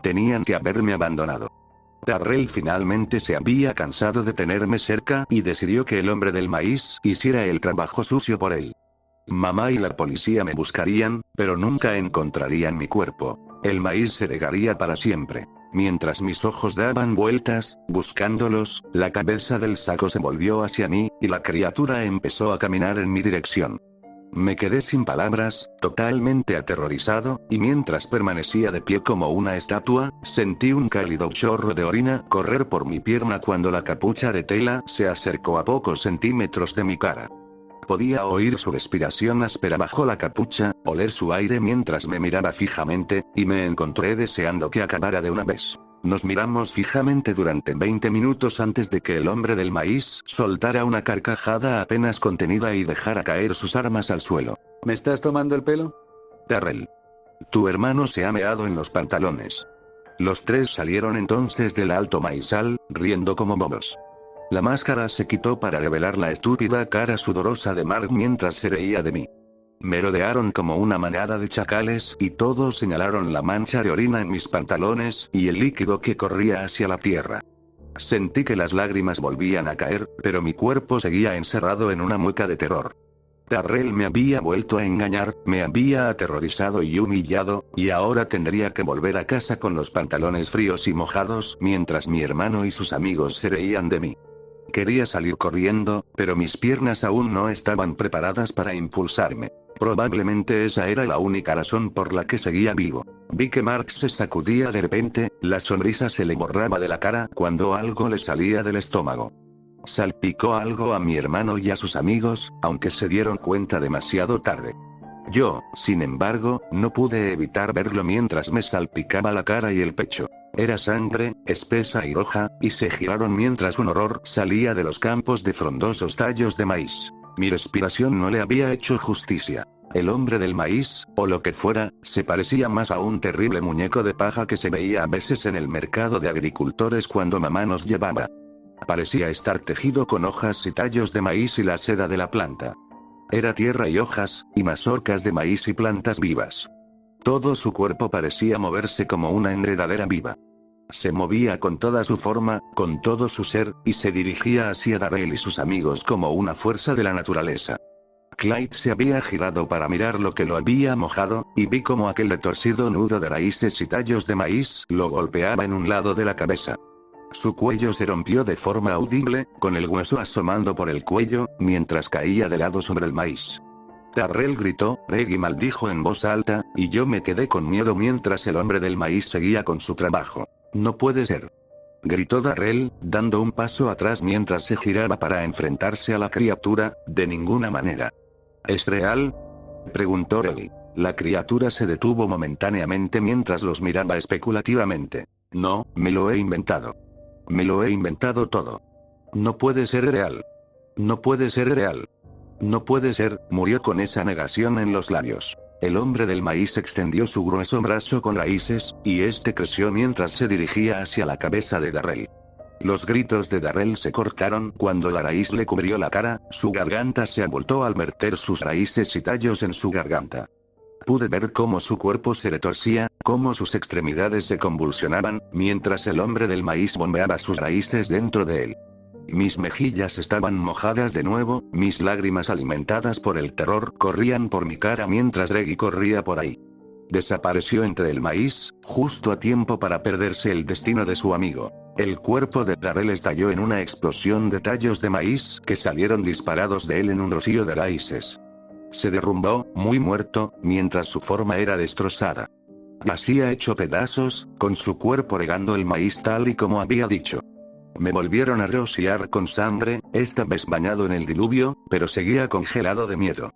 Tenían que haberme abandonado. Darrell finalmente se había cansado de tenerme cerca y decidió que el hombre del maíz hiciera el trabajo sucio por él. Mamá y la policía me buscarían, pero nunca encontrarían mi cuerpo. El maíz se regaría para siempre. Mientras mis ojos daban vueltas, buscándolos, la cabeza del saco se volvió hacia mí, y la criatura empezó a caminar en mi dirección. Me quedé sin palabras, totalmente aterrorizado, y mientras permanecía de pie como una estatua, sentí un cálido chorro de orina correr por mi pierna cuando la capucha de tela se acercó a pocos centímetros de mi cara. Podía oír su respiración áspera bajo la capucha, oler su aire mientras me miraba fijamente, y me encontré deseando que acabara de una vez. Nos miramos fijamente durante 20 minutos antes de que el hombre del maíz soltara una carcajada apenas contenida y dejara caer sus armas al suelo. ¿Me estás tomando el pelo? Darrell. Tu hermano se ha meado en los pantalones. Los tres salieron entonces del alto maizal, riendo como bobos. La máscara se quitó para revelar la estúpida cara sudorosa de Mark mientras se reía de mí. Me rodearon como una manada de chacales y todos señalaron la mancha de orina en mis pantalones y el líquido que corría hacia la tierra. Sentí que las lágrimas volvían a caer, pero mi cuerpo seguía encerrado en una mueca de terror. Darrell me había vuelto a engañar, me había aterrorizado y humillado, y ahora tendría que volver a casa con los pantalones fríos y mojados mientras mi hermano y sus amigos se reían de mí. Quería salir corriendo, pero mis piernas aún no estaban preparadas para impulsarme. Probablemente esa era la única razón por la que seguía vivo. Vi que Mark se sacudía de repente, la sonrisa se le borraba de la cara cuando algo le salía del estómago. Salpicó algo a mi hermano y a sus amigos, aunque se dieron cuenta demasiado tarde. Yo, sin embargo, no pude evitar verlo mientras me salpicaba la cara y el pecho. Era sangre, espesa y roja, y se giraron mientras un horror salía de los campos de frondosos tallos de maíz. Mi respiración no le había hecho justicia. El hombre del maíz, o lo que fuera, se parecía más a un terrible muñeco de paja que se veía a veces en el mercado de agricultores cuando mamá nos llevaba. Parecía estar tejido con hojas y tallos de maíz y la seda de la planta. Era tierra y hojas, y mazorcas de maíz y plantas vivas. Todo su cuerpo parecía moverse como una enredadera viva. Se movía con toda su forma, con todo su ser, y se dirigía hacia Darrell y sus amigos como una fuerza de la naturaleza. Clyde se había girado para mirar lo que lo había mojado, y vi como aquel retorcido nudo de raíces y tallos de maíz lo golpeaba en un lado de la cabeza. Su cuello se rompió de forma audible, con el hueso asomando por el cuello, mientras caía de lado sobre el maíz. Darrell gritó, Reggie maldijo en voz alta, y yo me quedé con miedo mientras el hombre del maíz seguía con su trabajo. No puede ser. Gritó Darrell, dando un paso atrás mientras se giraba para enfrentarse a la criatura, de ninguna manera. ¿Es real? Preguntó Reggie. La criatura se detuvo momentáneamente mientras los miraba especulativamente. No, me lo he inventado. Me lo he inventado todo. No puede ser real. No puede ser real. No puede ser, murió con esa negación en los labios. El hombre del maíz extendió su grueso brazo con raíces, y este creció mientras se dirigía hacia la cabeza de Darrell. Los gritos de Darrell se cortaron cuando la raíz le cubrió la cara, su garganta se abultó al verter sus raíces y tallos en su garganta. Pude ver cómo su cuerpo se retorcía, cómo sus extremidades se convulsionaban, mientras el hombre del maíz bombeaba sus raíces dentro de él. Mis mejillas estaban mojadas de nuevo, mis lágrimas alimentadas por el terror corrían por mi cara mientras Reggie corría por ahí. Desapareció entre el maíz, justo a tiempo para perderse el destino de su amigo. El cuerpo de Darrell estalló en una explosión de tallos de maíz que salieron disparados de él en un rocío de raíces. Se derrumbó, muy muerto, mientras su forma era destrozada. Yacía hecho pedazos, con su cuerpo regando el maíz tal y como había dicho. Me volvieron a rociar con sangre, esta vez bañado en el diluvio, pero seguía congelado de miedo.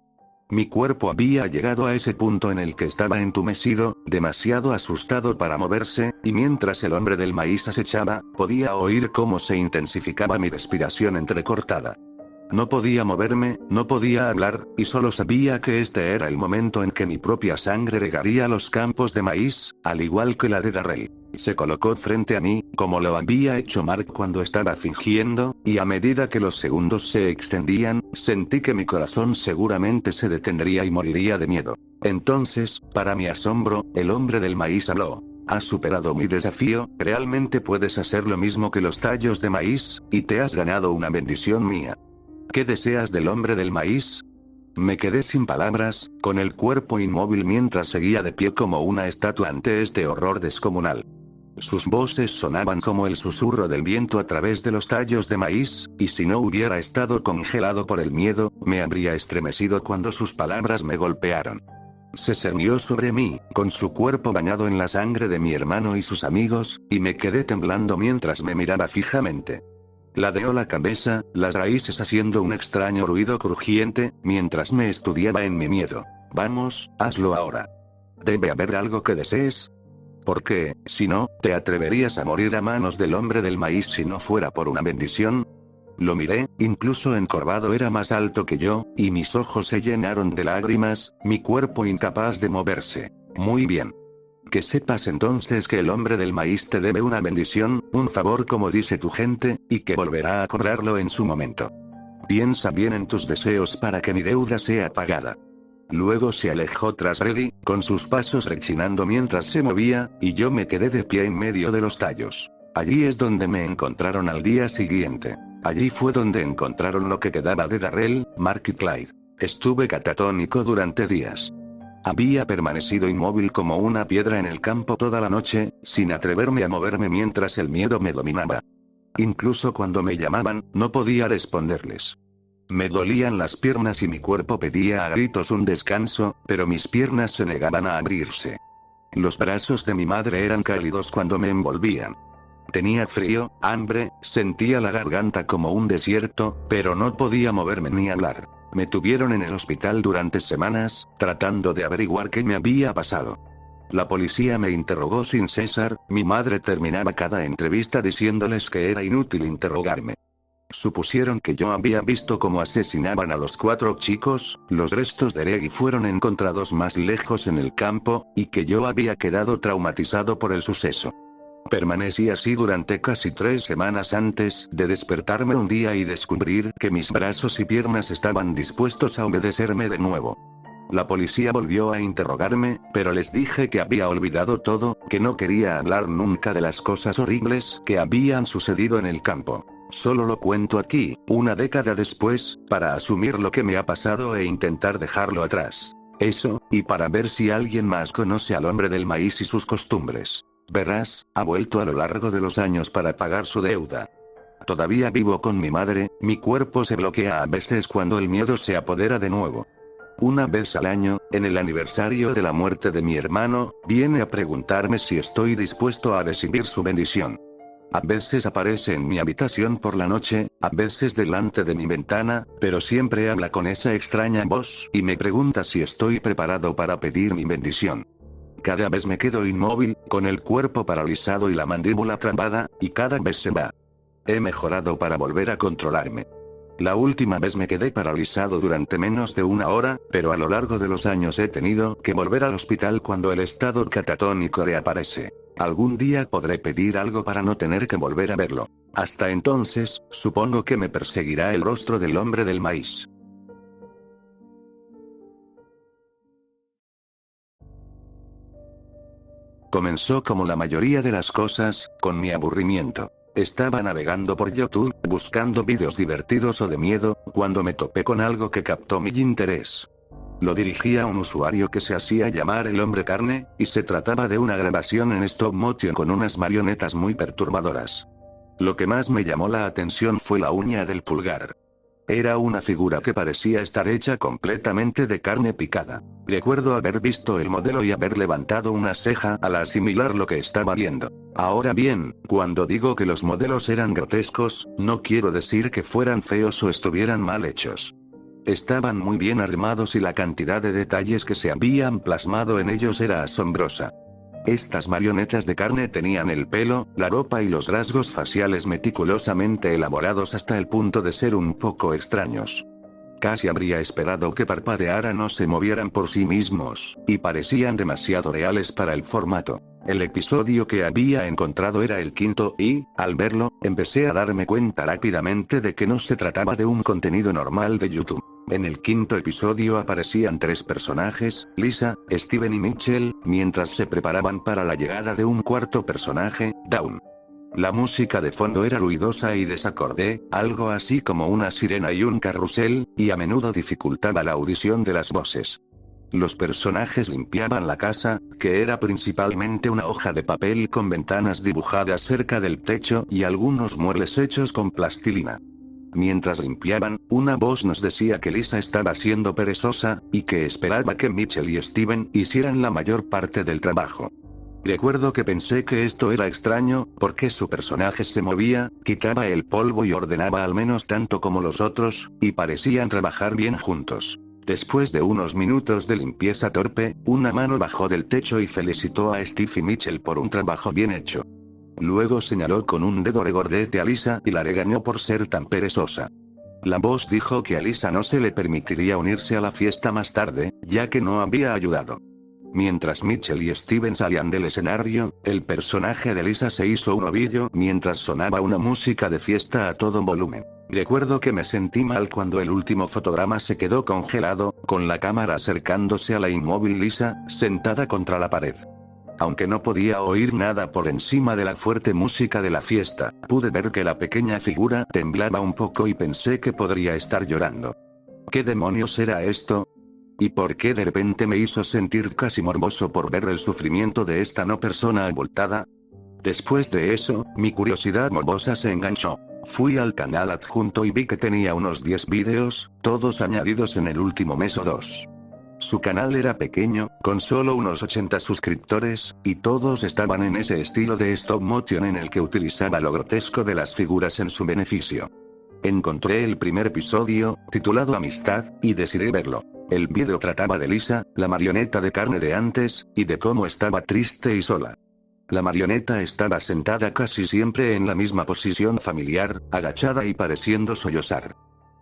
Mi cuerpo había llegado a ese punto en el que estaba entumecido, demasiado asustado para moverse, y mientras el hombre del maíz acechaba, podía oír cómo se intensificaba mi respiración entrecortada. No podía moverme, no podía hablar, y solo sabía que este era el momento en que mi propia sangre regaría los campos de maíz, al igual que la de Darrell. Se colocó frente a mí, como lo había hecho Mark cuando estaba fingiendo, y a medida que los segundos se extendían, sentí que mi corazón seguramente se detendría y moriría de miedo. Entonces, para mi asombro, el hombre del maíz habló. Has superado mi desafío, realmente puedes hacer lo mismo que los tallos de maíz, y te has ganado una bendición mía. ¿Qué deseas del hombre del maíz? Me quedé sin palabras, con el cuerpo inmóvil mientras seguía de pie como una estatua ante este horror descomunal. Sus voces sonaban como el susurro del viento a través de los tallos de maíz, y si no hubiera estado congelado por el miedo, me habría estremecido cuando sus palabras me golpearon. Se cernió sobre mí, con su cuerpo bañado en la sangre de mi hermano y sus amigos, y me quedé temblando mientras me miraba fijamente. Ladeó la cabeza, las raíces haciendo un extraño ruido crujiente, mientras me estudiaba en mi miedo. Vamos, hazlo ahora. ¿Debe haber algo que desees? Porque, si no, ¿te atreverías a morir a manos del hombre del maíz si no fuera por una bendición? Lo miré, incluso encorvado era más alto que yo, y mis ojos se llenaron de lágrimas, mi cuerpo incapaz de moverse. Muy bien. Que sepas entonces que el hombre del maíz te debe una bendición, un favor como dice tu gente, y que volverá a cobrarlo en su momento. Piensa bien en tus deseos para que mi deuda sea pagada. Luego se alejó tras Reddy, con sus pasos rechinando mientras se movía, y yo me quedé de pie en medio de los tallos. Allí es donde me encontraron al día siguiente. Allí fue donde encontraron lo que quedaba de Darrell, Mark y Clyde. Estuve catatónico durante días. Había permanecido inmóvil como una piedra en el campo toda la noche, sin atreverme a moverme mientras el miedo me dominaba. Incluso cuando me llamaban, no podía responderles. Me dolían las piernas y mi cuerpo pedía a gritos un descanso, pero mis piernas se negaban a abrirse. Los brazos de mi madre eran cálidos cuando me envolvían. Tenía frío, hambre, sentía la garganta como un desierto, pero no podía moverme ni hablar. Me tuvieron en el hospital durante semanas, tratando de averiguar qué me había pasado. La policía me interrogó sin cesar, mi madre terminaba cada entrevista diciéndoles que era inútil interrogarme. Supusieron que yo había visto cómo asesinaban a los 4 chicos, los restos de Reggie fueron encontrados más lejos en el campo, y que yo había quedado traumatizado por el suceso. Permanecí así durante casi 3 semanas antes de despertarme un día y descubrir que mis brazos y piernas estaban dispuestos a obedecerme de nuevo. La policía volvió a interrogarme, pero les dije que había olvidado todo, que no quería hablar nunca de las cosas horribles que habían sucedido en el campo. Solo lo cuento aquí, una década después, para asumir lo que me ha pasado e intentar dejarlo atrás. Eso, y para ver si alguien más conoce al hombre del maíz y sus costumbres. Verás, ha vuelto a lo largo de los años para pagar su deuda. Todavía vivo con mi madre, mi cuerpo se bloquea a veces cuando el miedo se apodera de nuevo. Una vez al año, en el aniversario de la muerte de mi hermano, viene a preguntarme si estoy dispuesto a recibir su bendición. A veces aparece en mi habitación por la noche, a veces delante de mi ventana, pero siempre habla con esa extraña voz y me pregunta si estoy preparado para pedir mi bendición. Cada vez me quedo inmóvil, con el cuerpo paralizado y la mandíbula trabada, y cada vez se va. He mejorado para volver a controlarme. La última vez me quedé paralizado durante menos de 1 hora, pero a lo largo de los años he tenido que volver al hospital cuando el estado catatónico reaparece. Algún día podré pedir algo para no tener que volver a verlo. Hasta entonces, supongo que me perseguirá el rostro del hombre del maíz. Comenzó como la mayoría de las cosas, con mi aburrimiento. Estaba navegando por YouTube, buscando vídeos divertidos o de miedo, cuando me topé con algo que captó mi interés. Lo dirigía a un usuario que se hacía llamar el hombre carne, y se trataba de una grabación en stop motion con unas marionetas muy perturbadoras. Lo que más me llamó la atención fue la uña del pulgar. Era una figura que parecía estar hecha completamente de carne picada. Recuerdo haber visto el modelo y haber levantado una ceja al asimilar lo que estaba viendo. Ahora bien, cuando digo que los modelos eran grotescos, no quiero decir que fueran feos o estuvieran mal hechos. Estaban muy bien armados y la cantidad de detalles que se habían plasmado en ellos era asombrosa. Estas marionetas de carne tenían el pelo, la ropa y los rasgos faciales meticulosamente elaborados hasta el punto de ser un poco extraños. Casi habría esperado que parpadearan o se movieran por sí mismos, y parecían demasiado reales para el formato. El episodio que había encontrado era el 5º y, al verlo, empecé a darme cuenta rápidamente de que no se trataba de un contenido normal de YouTube. En el 5º episodio aparecían 3 personajes, Lisa, Steven y Mitchell, mientras se preparaban para la llegada de un 4º personaje, Dawn. La música de fondo era ruidosa y desacorde, algo así como una sirena y un carrusel, y a menudo dificultaba la audición de las voces. Los personajes limpiaban la casa, que era principalmente una hoja de papel con ventanas dibujadas cerca del techo y algunos muebles hechos con plastilina. Mientras limpiaban, una voz nos decía que Lisa estaba siendo perezosa, y que esperaba que Mitchell y Steven hicieran la mayor parte del trabajo. Recuerdo que pensé que esto era extraño, porque su personaje se movía, quitaba el polvo y ordenaba al menos tanto como los otros, y parecían trabajar bien juntos. Después de unos minutos de limpieza torpe, una mano bajó del techo y felicitó a Steve y Mitchell por un trabajo bien hecho. Luego señaló con un dedo regordete a Lisa y la regañó por ser tan perezosa. La voz dijo que a Lisa no se le permitiría unirse a la fiesta más tarde, ya que no había ayudado. Mientras Mitchell y Steven salían del escenario, el personaje de Lisa se hizo un ovillo mientras sonaba una música de fiesta a todo volumen. Recuerdo que me sentí mal cuando el último fotograma se quedó congelado, con la cámara acercándose a la inmóvil Lisa, sentada contra la pared. Aunque no podía oír nada por encima de la fuerte música de la fiesta, pude ver que la pequeña figura temblaba un poco y pensé que podría estar llorando. ¿Qué demonios era esto? ¿Y por qué de repente me hizo sentir casi morboso por ver el sufrimiento de esta no persona abultada? Después de eso, mi curiosidad morbosa se enganchó. Fui al canal adjunto y vi que tenía unos 10 vídeos, todos añadidos en el último mes o dos. Su canal era pequeño, con solo unos 80 suscriptores, y todos estaban en ese estilo de stop motion en el que utilizaba lo grotesco de las figuras en su beneficio. Encontré el primer episodio, titulado Amistad, y decidí verlo. El vídeo trataba de Lisa, la marioneta de carne de antes, y de cómo estaba triste y sola. La marioneta estaba sentada casi siempre en la misma posición familiar, agachada y pareciendo sollozar.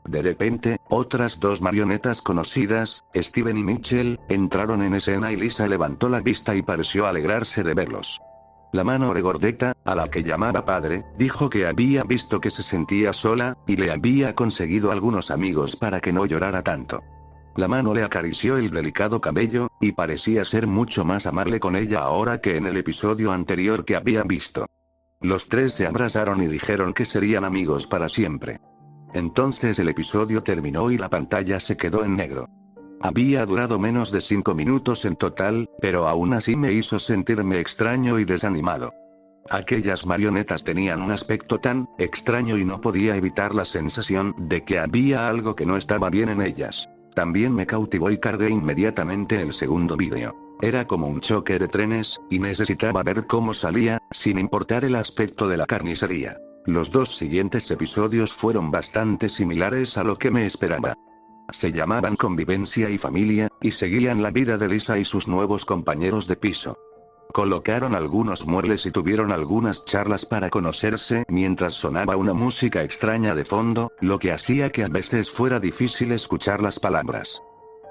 De repente, otras dos marionetas conocidas, Steven y Mitchell, entraron en escena y Lisa levantó la vista y pareció alegrarse de verlos. La mano regordeta, a la que llamaba padre, dijo que había visto que se sentía sola, y le había conseguido algunos amigos para que no llorara tanto. La mano le acarició el delicado cabello, y parecía ser mucho más amable con ella ahora que en el episodio anterior que había visto. Los tres se abrazaron y dijeron que serían amigos para siempre. Entonces el episodio terminó y la pantalla se quedó en negro. Había durado menos de 5 minutos en total, pero aún así me hizo sentirme extraño y desanimado. Aquellas marionetas tenían un aspecto tan extraño y no podía evitar la sensación de que había algo que no estaba bien en ellas. También me cautivó y cargué inmediatamente el segundo vídeo. Era como un choque de trenes, y necesitaba ver cómo salía, sin importar el aspecto de la carnicería. Los dos siguientes episodios fueron bastante similares a lo que me esperaba. Se llamaban Convivencia y Familia, y seguían la vida de Lisa y sus nuevos compañeros de piso. Colocaron algunos muebles y tuvieron algunas charlas para conocerse mientras sonaba una música extraña de fondo, lo que hacía que a veces fuera difícil escuchar las palabras.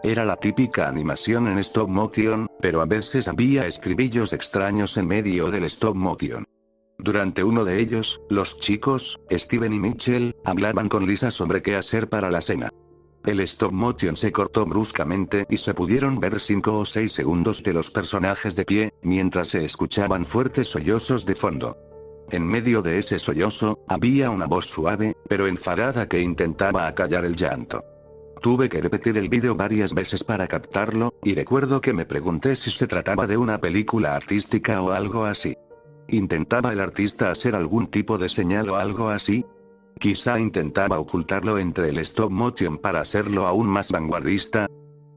Era la típica animación en stop motion, pero a veces había estribillos extraños en medio del stop motion. Durante uno de ellos, los chicos, Steven y Mitchell, hablaban con Lisa sobre qué hacer para la cena. El stop motion se cortó bruscamente y se pudieron ver 5 o 6 segundos de los personajes de pie, mientras se escuchaban fuertes sollozos de fondo. En medio de ese sollozo, había una voz suave, pero enfadada que intentaba acallar el llanto. Tuve que repetir el vídeo varias veces para captarlo, y recuerdo que me pregunté si se trataba de una película artística o algo así. ¿Intentaba el artista hacer algún tipo de señal o algo así? Quizá intentaba ocultarlo entre el stop motion para hacerlo aún más vanguardista.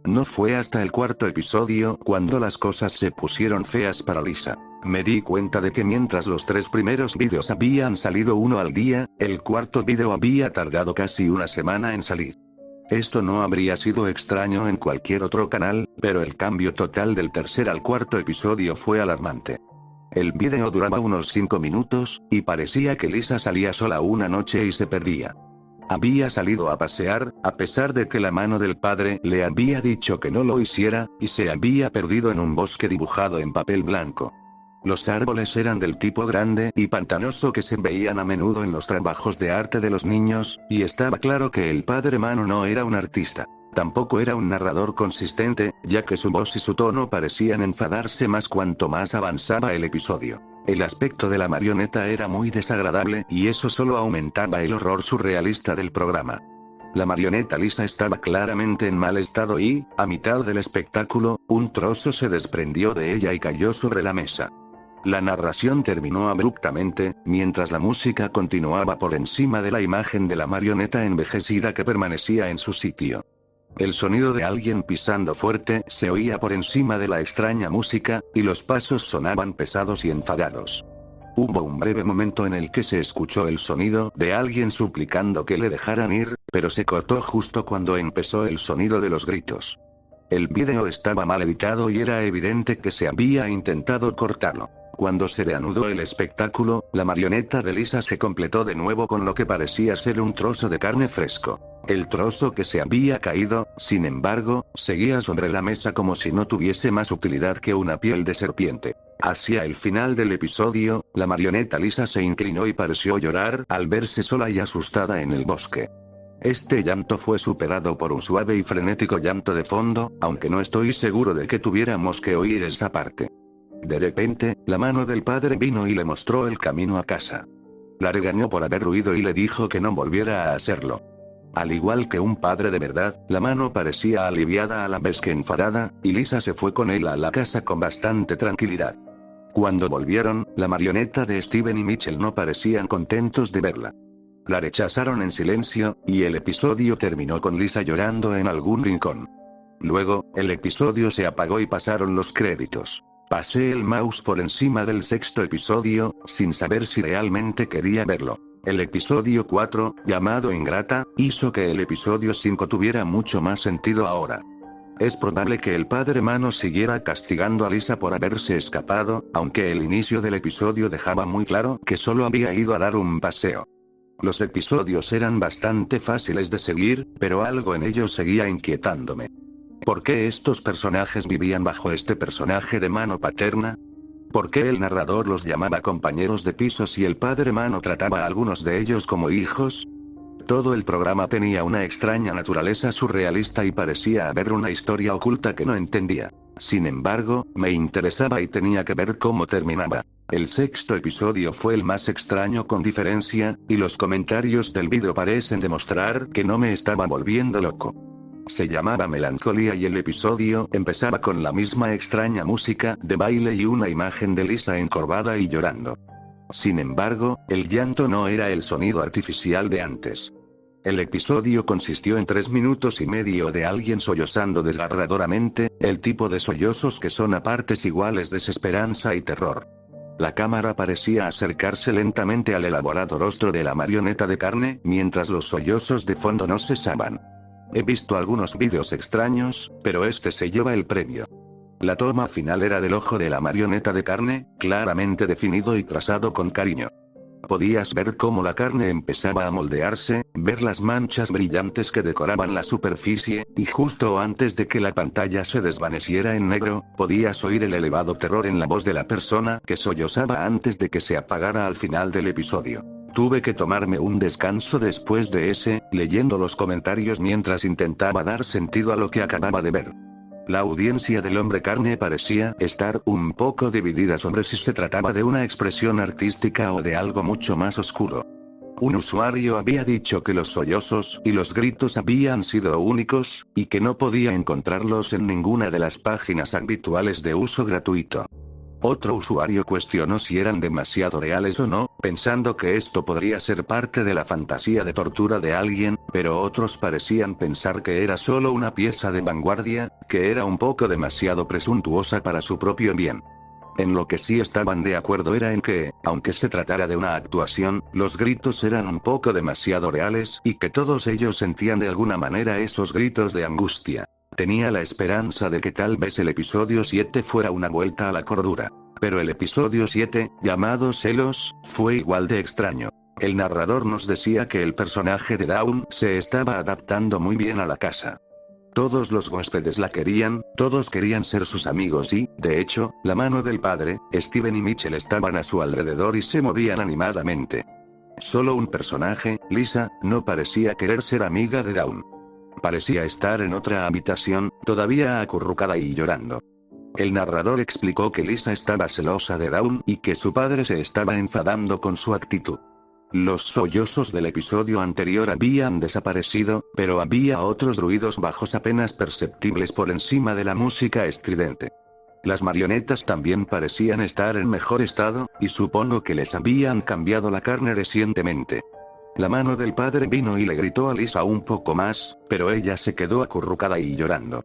No fue hasta el cuarto episodio cuando las cosas se pusieron feas para Lisa. Me di cuenta de que mientras los 3 primeros vídeos habían salido uno al día, el cuarto vídeo había tardado casi una semana en salir. Esto no habría sido extraño en cualquier otro canal, pero el cambio total del tercer al cuarto episodio fue alarmante. El vídeo duraba unos 5 minutos, y parecía que Lisa salía sola una noche y se perdía. Había salido a pasear, a pesar de que la mano del padre le había dicho que no lo hiciera, y se había perdido en un bosque dibujado en papel blanco. Los árboles eran del tipo grande y pantanoso que se veían a menudo en los trabajos de arte de los niños, y estaba claro que el padre Mano no era un artista. Tampoco era un narrador consistente, ya que su voz y su tono parecían enfadarse más cuanto más avanzaba el episodio. El aspecto de la marioneta era muy desagradable y eso solo aumentaba el horror surrealista del programa. La marioneta Lisa estaba claramente en mal estado y, a mitad del espectáculo, un trozo se desprendió de ella y cayó sobre la mesa. La narración terminó abruptamente, mientras la música continuaba por encima de la imagen de la marioneta envejecida que permanecía en su sitio. El sonido de alguien pisando fuerte se oía por encima de la extraña música, y los pasos sonaban pesados y enfadados. Hubo un breve momento en el que se escuchó el sonido de alguien suplicando que le dejaran ir, pero se cortó justo cuando empezó el sonido de los gritos. El vídeo estaba mal editado y era evidente que se había intentado cortarlo. Cuando se reanudó el espectáculo, la marioneta de Lisa se completó de nuevo con lo que parecía ser un trozo de carne fresco. El trozo que se había caído, sin embargo, seguía sobre la mesa como si no tuviese más utilidad que una piel de serpiente. Hacia el final del episodio, la marioneta Lisa se inclinó y pareció llorar al verse sola y asustada en el bosque. Este llanto fue superado por un suave y frenético llanto de fondo, aunque no estoy seguro de que tuviéramos que oír esa parte. De repente, la mano del padre vino y le mostró el camino a casa. La regañó por haber huido y le dijo que no volviera a hacerlo. Al igual que un padre de verdad, la mano parecía aliviada a la vez que enfadada, y Lisa se fue con él a la casa con bastante tranquilidad. Cuando volvieron, la marioneta de Steven y Mitchell no parecían contentos de verla. La rechazaron en silencio, y el episodio terminó con Lisa llorando en algún rincón. Luego, el episodio se apagó y pasaron los créditos. Pasé el mouse por encima del sexto episodio, sin saber si realmente quería verlo. El episodio 4, llamado Ingrata, hizo que el episodio 5 tuviera mucho más sentido ahora. Es probable que el padre Mano siguiera castigando a Lisa por haberse escapado, aunque el inicio del episodio dejaba muy claro que solo había ido a dar un paseo. Los episodios eran bastante fáciles de seguir, pero algo en ellos seguía inquietándome. ¿Por qué estos personajes vivían bajo este personaje de mano paterna? ¿Por qué el narrador los llamaba compañeros de piso si el padre Mano trataba a algunos de ellos como hijos? Todo el programa tenía una extraña naturaleza surrealista y parecía haber una historia oculta que no entendía. Sin embargo, me interesaba y tenía que ver cómo terminaba. El sexto episodio fue el más extraño con diferencia, y los comentarios del vídeo parecen demostrar que no me estaba volviendo loco. Se llamaba Melancolía y el episodio empezaba con la misma extraña música de baile y una imagen de Lisa encorvada y llorando. Sin embargo, el llanto no era el sonido artificial de antes. El episodio consistió en 3 minutos y medio de alguien sollozando desgarradoramente, el tipo de sollozos que son a partes iguales desesperanza y terror. La cámara parecía acercarse lentamente al elaborado rostro de la marioneta de carne, mientras los sollozos de fondo no cesaban. He visto algunos vídeos extraños, pero este se lleva el premio. La toma final era del ojo de la marioneta de carne, claramente definido y trazado con cariño. Podías ver cómo la carne empezaba a moldearse, ver las manchas brillantes que decoraban la superficie, y justo antes de que la pantalla se desvaneciera en negro, podías oír el elevado terror en la voz de la persona que sollozaba antes de que se apagara al final del episodio. Tuve que tomarme un descanso después de ese, leyendo los comentarios mientras intentaba dar sentido a lo que acababa de ver. La audiencia del hombre carne parecía estar un poco dividida sobre si se trataba de una expresión artística o de algo mucho más oscuro. Un usuario había dicho que los sollozos y los gritos habían sido únicos, y que no podía encontrarlos en ninguna de las páginas habituales de uso gratuito. Otro usuario cuestionó si eran demasiado reales o no, pensando que esto podría ser parte de la fantasía de tortura de alguien, pero otros parecían pensar que era solo una pieza de vanguardia, que era un poco demasiado presuntuosa para su propio bien. En lo que sí estaban de acuerdo era en que, aunque se tratara de una actuación, los gritos eran un poco demasiado reales y que todos ellos sentían de alguna manera esos gritos de angustia. Tenía la esperanza de que tal vez el episodio 7 fuera una vuelta a la cordura. Pero el episodio 7, llamado Celos, fue igual de extraño. El narrador nos decía que el personaje de Dawn se estaba adaptando muy bien a la casa. Todos los huéspedes la querían, todos querían ser sus amigos y, de hecho, la mano del padre, Steven y Mitchell estaban a su alrededor y se movían animadamente. Solo un personaje, Lisa, no parecía querer ser amiga de Dawn. Parecía estar en otra habitación, todavía acurrucada y llorando. El narrador explicó que Lisa estaba celosa de Dawn y que su padre se estaba enfadando con su actitud. Los sollozos del episodio anterior habían desaparecido, pero había otros ruidos bajos apenas perceptibles por encima de la música estridente. Las marionetas también parecían estar en mejor estado, y supongo que les habían cambiado la carne recientemente. La mano del padre vino y le gritó a Lisa un poco más, pero ella se quedó acurrucada y llorando.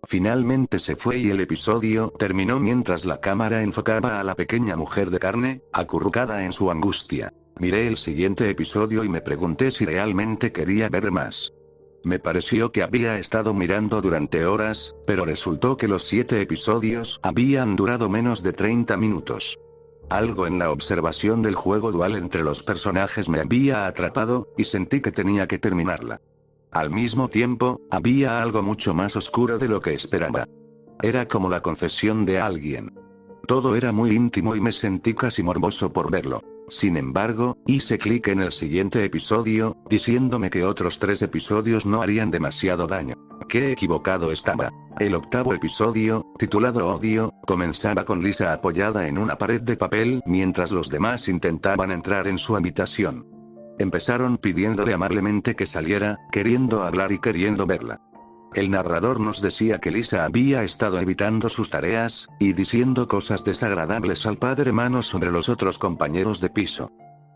Finalmente se fue y el episodio terminó mientras la cámara enfocaba a la pequeña mujer de carne, acurrucada en su angustia. Miré el siguiente episodio y me pregunté si realmente quería ver más. Me pareció que había estado mirando durante horas, pero resultó que los 7 episodios habían durado menos de 30 minutos. Algo en la observación del juego dual entre los personajes me había atrapado, y sentí que tenía que terminarla. Al mismo tiempo, había algo mucho más oscuro de lo que esperaba. Era como la confesión de alguien. Todo era muy íntimo y me sentí casi morboso por verlo. Sin embargo, hice clic en el siguiente episodio, diciéndome que otros 3 episodios no harían demasiado daño. Qué equivocado estaba. El octavo episodio, titulado Odio, comenzaba con Lisa apoyada en una pared de papel mientras los demás intentaban entrar en su habitación. Empezaron pidiéndole amablemente que saliera, queriendo hablar y queriendo verla. El narrador nos decía que Lisa había estado evitando sus tareas, y diciendo cosas desagradables al padre Mano sobre los otros compañeros de piso.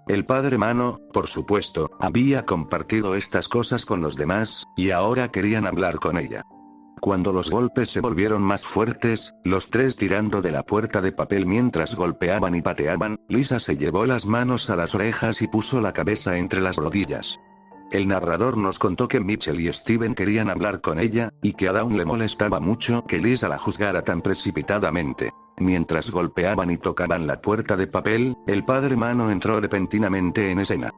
El padre Mano, por supuesto, había compartido estas cosas con los demás, y ahora querían hablar con ella. Cuando los golpes se volvieron más fuertes, los 3 tirando de la puerta de papel mientras golpeaban y pateaban, Lisa se llevó las manos a las orejas y puso la cabeza entre las rodillas. El narrador nos contó que Mitchell y Steven querían hablar con ella, y que a Dawn le molestaba mucho que Lisa la juzgara tan precipitadamente. Mientras golpeaban y tocaban la puerta de papel, el padre Mano entró repentinamente en escena.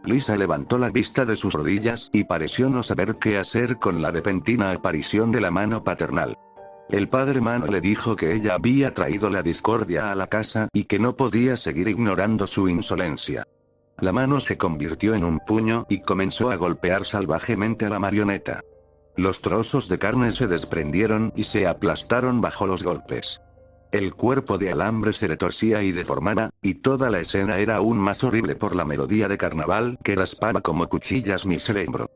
Lisa levantó la vista de sus rodillas y pareció no saber qué hacer con la repentina aparición de la mano paternal. El padre Mano le dijo que ella había traído la discordia a la casa y que no podía seguir ignorando su insolencia. La mano se convirtió en un puño y comenzó a golpear salvajemente a la marioneta. Los trozos de carne se desprendieron y se aplastaron bajo los golpes. El cuerpo de alambre se retorcía y deformaba, y toda la escena era aún más horrible por la melodía de carnaval que raspaba como cuchillas mi cerebro.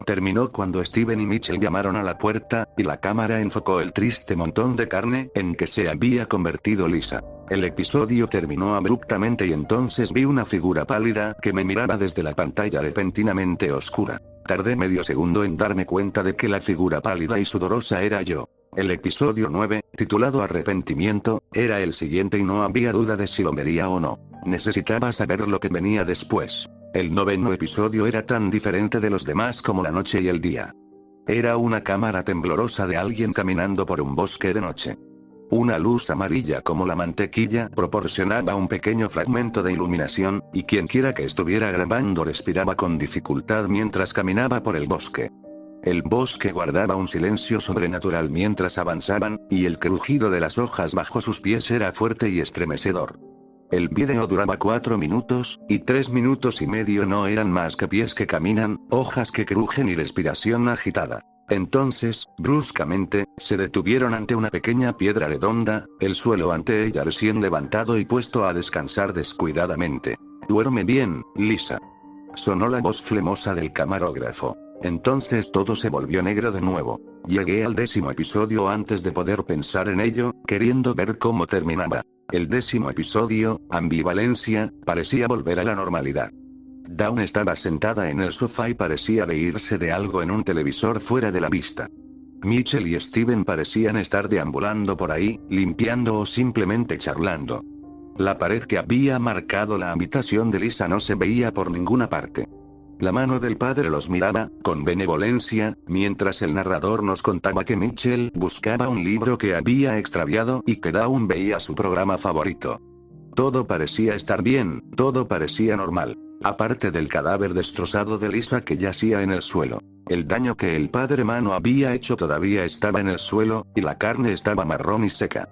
Terminó cuando Steven y Mitchell llamaron a la puerta, y la cámara enfocó el triste montón de carne en que se había convertido Lisa. El episodio terminó abruptamente y entonces vi una figura pálida que me miraba desde la pantalla repentinamente oscura. Tardé medio segundo en darme cuenta de que la figura pálida y sudorosa era yo. El episodio 9, titulado Arrepentimiento, era el siguiente y no había duda de si lo vería o no. Necesitaba saber lo que venía después. El noveno episodio era tan diferente de los demás como la noche y el día. Era una cámara temblorosa de alguien caminando por un bosque de noche. Una luz amarilla como la mantequilla proporcionaba un pequeño fragmento de iluminación, y quienquiera que estuviera grabando respiraba con dificultad mientras caminaba por el bosque. El bosque guardaba un silencio sobrenatural mientras avanzaban, y el crujido de las hojas bajo sus pies era fuerte y estremecedor. El vídeo duraba 4 minutos, y 3 minutos y medio no eran más que pies que caminan, hojas que crujen y respiración agitada. Entonces, bruscamente, se detuvieron ante una pequeña piedra redonda, el suelo ante ella recién levantado y puesto a descansar descuidadamente. «Duerme bien, Lisa», sonó la voz flemosa del camarógrafo. Entonces todo se volvió negro de nuevo. Llegué al 10º episodio antes de poder pensar en ello, queriendo ver cómo terminaba. El 10º episodio, Ambivalencia, parecía volver a la normalidad. Dawn estaba sentada en el sofá y parecía reírse de algo en un televisor fuera de la vista. Mitchell y Steven parecían estar deambulando por ahí, limpiando o simplemente charlando. La pared que había marcado la habitación de Lisa no se veía por ninguna parte. La mano del padre los miraba, con benevolencia, mientras el narrador nos contaba que Mitchell buscaba un libro que había extraviado y que Dawn veía su programa favorito. Todo parecía estar bien, todo parecía normal. Aparte del cadáver destrozado de Lisa que yacía en el suelo. El daño que el padre Mano había hecho todavía estaba en el suelo, y la carne estaba marrón y seca.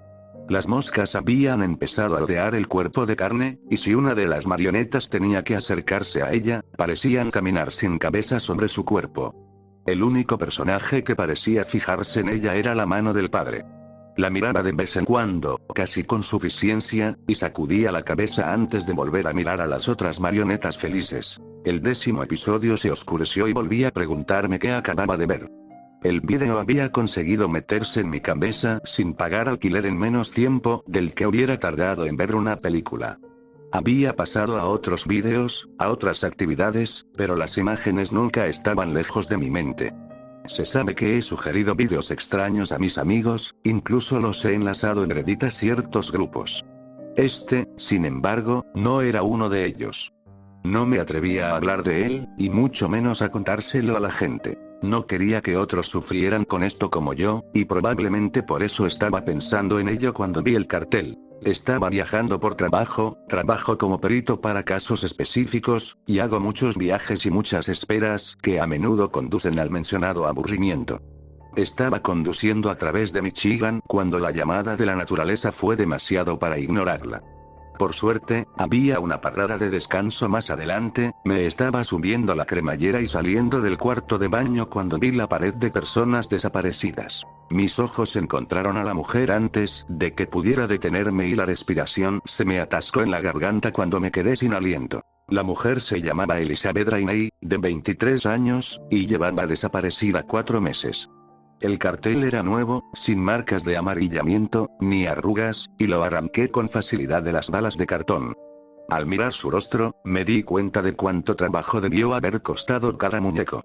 Las moscas habían empezado a rodear el cuerpo de carne, y si una de las marionetas tenía que acercarse a ella, parecían caminar sin cabeza sobre su cuerpo. El único personaje que parecía fijarse en ella era la mano del padre. La miraba de vez en cuando, casi con suficiencia, y sacudía la cabeza antes de volver a mirar a las otras marionetas felices. El 10º episodio se oscureció y volví a preguntarme qué acababa de ver. El vídeo había conseguido meterse en mi cabeza sin pagar alquiler en menos tiempo del que hubiera tardado en ver una película. Había pasado a otros vídeos, a otras actividades, pero las imágenes nunca estaban lejos de mi mente. Se sabe que he sugerido vídeos extraños a mis amigos, incluso los he enlazado en Reddit a ciertos grupos. Este, sin embargo, no era uno de ellos. No me atrevía a hablar de él, y mucho menos a contárselo a la gente. No quería que otros sufrieran con esto como yo, y probablemente por eso estaba pensando en ello cuando vi el cartel. Estaba viajando por trabajo como perito para casos específicos, y hago muchos viajes y muchas esperas que a menudo conducen al mencionado aburrimiento. Estaba conduciendo a través de Michigan cuando la llamada de la naturaleza fue demasiado para ignorarla. Por suerte, había una parada de descanso más adelante, me estaba subiendo la cremallera y saliendo del cuarto de baño cuando vi la pared de personas desaparecidas. Mis ojos encontraron a la mujer antes de que pudiera detenerme y la respiración se me atascó en la garganta cuando me quedé sin aliento. La mujer se llamaba Elizabeth Rainey, de 23 años, y llevaba desaparecida 4 meses. El cartel era nuevo, sin marcas de amarillamiento, ni arrugas, y lo arranqué con facilidad de las balas de cartón. Al mirar su rostro, me di cuenta de cuánto trabajo debió haber costado cada muñeco.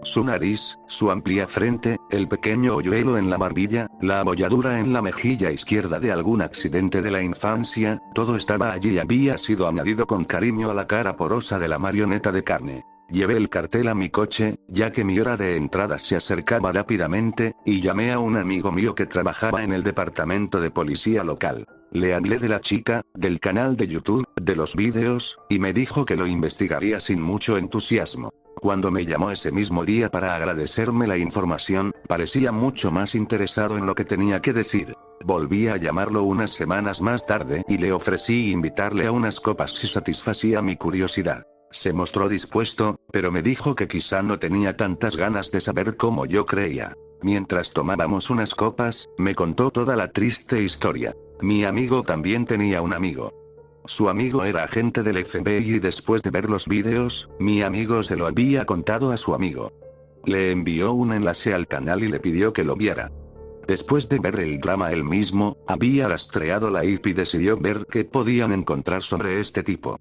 Su nariz, su amplia frente, el pequeño hoyuelo en la barbilla, la abolladura en la mejilla izquierda de algún accidente de la infancia, todo estaba allí y había sido añadido con cariño a la cara porosa de la marioneta de carne. Llevé el cartel a mi coche, ya que mi hora de entrada se acercaba rápidamente, y llamé a un amigo mío que trabajaba en el departamento de policía local. Le hablé de la chica, del canal de YouTube, de los vídeos, y me dijo que lo investigaría sin mucho entusiasmo. Cuando me llamó ese mismo día para agradecerme la información, parecía mucho más interesado en lo que tenía que decir. Volví a llamarlo unas semanas más tarde y le ofrecí invitarle a unas copas si satisfacía mi curiosidad. Se mostró dispuesto, pero me dijo que quizá no tenía tantas ganas de saber como yo creía. Mientras tomábamos unas copas, me contó toda la triste historia. Mi amigo también tenía un amigo. Su amigo era agente del FBI y después de ver los vídeos, mi amigo se lo había contado a su amigo. Le envió un enlace al canal y le pidió que lo viera. Después de ver el drama él mismo, había rastreado la IP y decidió ver qué podían encontrar sobre este tipo.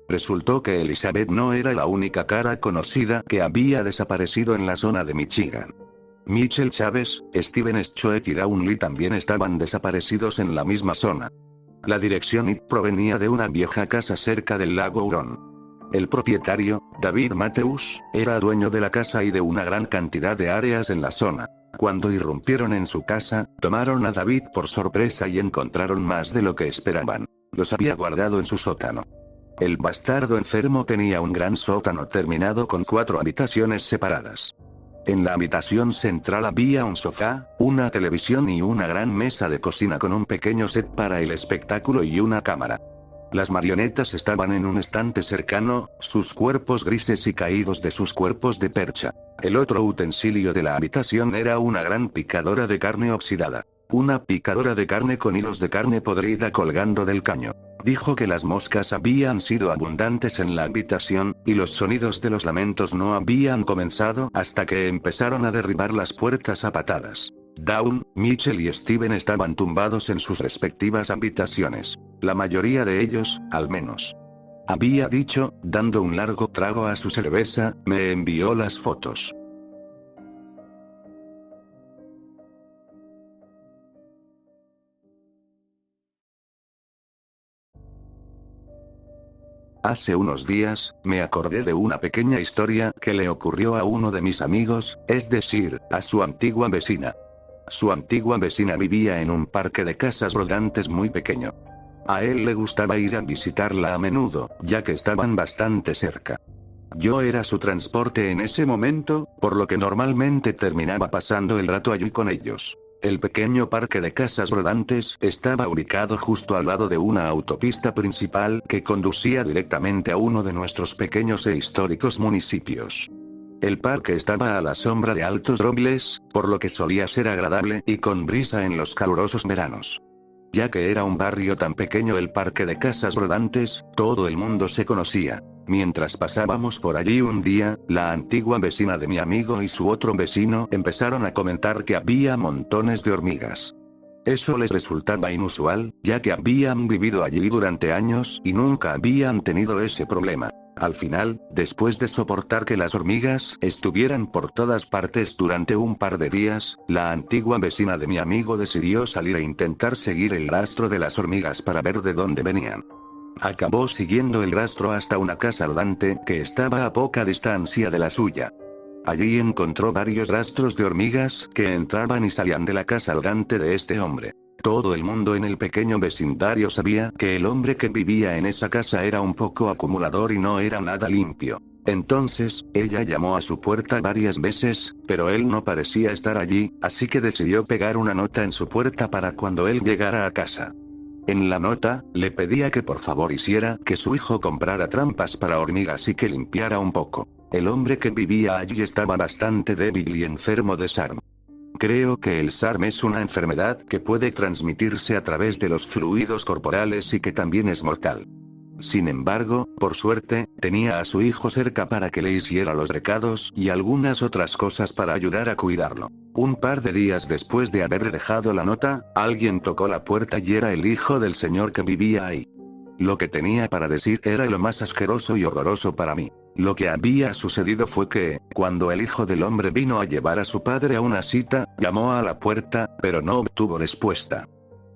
Resultó que Elizabeth no era la única cara conocida que había desaparecido en la zona de Michigan. Michelle Chávez, Steven Schoet y Dawn Lee también estaban desaparecidos en la misma zona. La dirección IP provenía de una vieja casa cerca del lago Huron. El propietario, David Matthews, era dueño de la casa y de una gran cantidad de áreas en la zona. Cuando irrumpieron en su casa, tomaron a David por sorpresa y encontraron más de lo que esperaban. Los había guardado en su sótano. El bastardo enfermo tenía un gran sótano terminado con 4 habitaciones separadas. En la habitación central había un sofá, una televisión y una gran mesa de cocina con un pequeño set para el espectáculo y una cámara. Las marionetas estaban en un estante cercano, sus cuerpos grises y caídos de sus cuerpos de percha. El otro utensilio de la habitación era una gran picadora de carne oxidada. Una picadora de carne con hilos de carne podrida colgando del caño. Dijo que las moscas habían sido abundantes en la habitación, y los sonidos de los lamentos no habían comenzado hasta que empezaron a derribar las puertas a patadas. Dawn, Michelle y Steven estaban tumbados en sus respectivas habitaciones. La mayoría de ellos, al menos. Había dicho, dando un largo trago a su cerveza, me envió las fotos. Hace unos días, me acordé de una pequeña historia que le ocurrió a uno de mis amigos, es decir, a su antigua vecina. Su antigua vecina vivía en un parque de casas rodantes muy pequeño. A él le gustaba ir a visitarla a menudo, ya que estaban bastante cerca. Yo era su transporte en ese momento, por lo que normalmente terminaba pasando el rato allí con ellos. El pequeño parque de casas rodantes estaba ubicado justo al lado de una autopista principal que conducía directamente a uno de nuestros pequeños e históricos municipios. El parque estaba a la sombra de altos robles, por lo que solía ser agradable y con brisa en los calurosos veranos. Ya que era un barrio tan pequeño el parque de casas rodantes, todo el mundo se conocía. Mientras pasábamos por allí un día, la antigua vecina de mi amigo y su otro vecino empezaron a comentar que había montones de hormigas. Eso les resultaba inusual, ya que habían vivido allí durante años y nunca habían tenido ese problema. Al final, después de soportar que las hormigas estuvieran por todas partes durante un par de días, la antigua vecina de mi amigo decidió salir e intentar seguir el rastro de las hormigas para ver de dónde venían. Acabó siguiendo el rastro hasta una casa rodante que estaba a poca distancia de la suya. Allí encontró varios rastros de hormigas que entraban y salían de la casa rodante de este hombre. Todo el mundo en el pequeño vecindario sabía que el hombre que vivía en esa casa era un poco acumulador y no era nada limpio. Entonces, ella llamó a su puerta varias veces, pero él no parecía estar allí, así que decidió pegar una nota en su puerta para cuando él llegara a casa. En la nota, le pedía que por favor hiciera que su hijo comprara trampas para hormigas y que limpiara un poco. El hombre que vivía allí estaba bastante débil y enfermo de SARM. Creo que el SARM es una enfermedad que puede transmitirse a través de los fluidos corporales y que también es mortal. Sin embargo, por suerte, tenía a su hijo cerca para que le hiciera los recados y algunas otras cosas para ayudar a cuidarlo. Un par de días después de haber dejado la nota, alguien tocó la puerta y era el hijo del señor que vivía ahí. Lo que tenía para decir era lo más asqueroso y horroroso para mí. Lo que había sucedido fue que, cuando el hijo del hombre vino a llevar a su padre a una cita, llamó a la puerta, pero no obtuvo respuesta.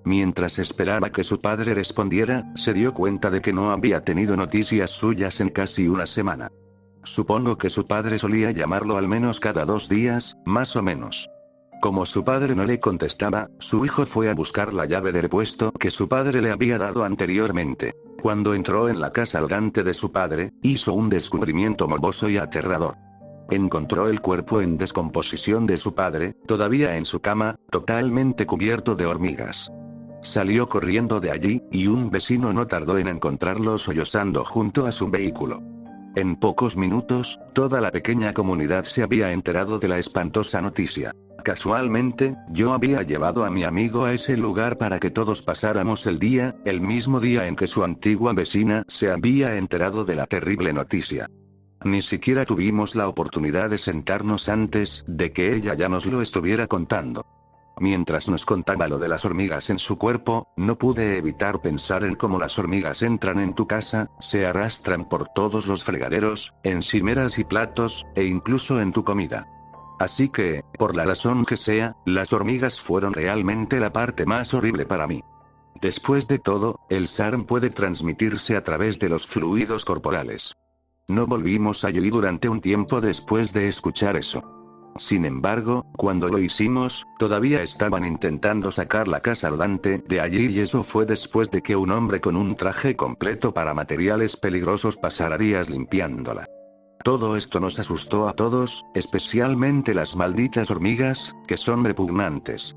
Mientras esperaba que su padre respondiera, se dio cuenta de que no había tenido noticias suyas en casi una semana. Supongo que su padre solía llamarlo al menos cada 2 días, más o menos. Como su padre no le contestaba, su hijo fue a buscar la llave del repuesto que su padre le había dado anteriormente. Cuando entró en la casa rodante de su padre, hizo un descubrimiento morboso y aterrador. Encontró el cuerpo en descomposición de su padre, todavía en su cama, totalmente cubierto de hormigas. Salió corriendo de allí, y un vecino no tardó en encontrarlo sollozando junto a su vehículo. En pocos minutos, toda la pequeña comunidad se había enterado de la espantosa noticia. Casualmente, yo había llevado a mi amigo a ese lugar para que todos pasáramos el día, el mismo día en que su antigua vecina se había enterado de la terrible noticia. Ni siquiera tuvimos la oportunidad de sentarnos antes de que ella ya nos lo estuviera contando. Mientras nos contaba lo de las hormigas en su cuerpo, no pude evitar pensar en cómo las hormigas entran en tu casa, se arrastran por todos los fregaderos, encimeras y platos, e incluso en tu comida. Así que, por la razón que sea, las hormigas fueron realmente la parte más horrible para mí. Después de todo, el SARM puede transmitirse a través de los fluidos corporales. No volvimos allí durante un tiempo después de escuchar eso. Sin embargo, cuando lo hicimos, todavía estaban intentando sacar la casa rodante de allí y eso fue después de que un hombre con un traje completo para materiales peligrosos pasara días limpiándola. Todo esto nos asustó a todos, especialmente las malditas hormigas, que son repugnantes.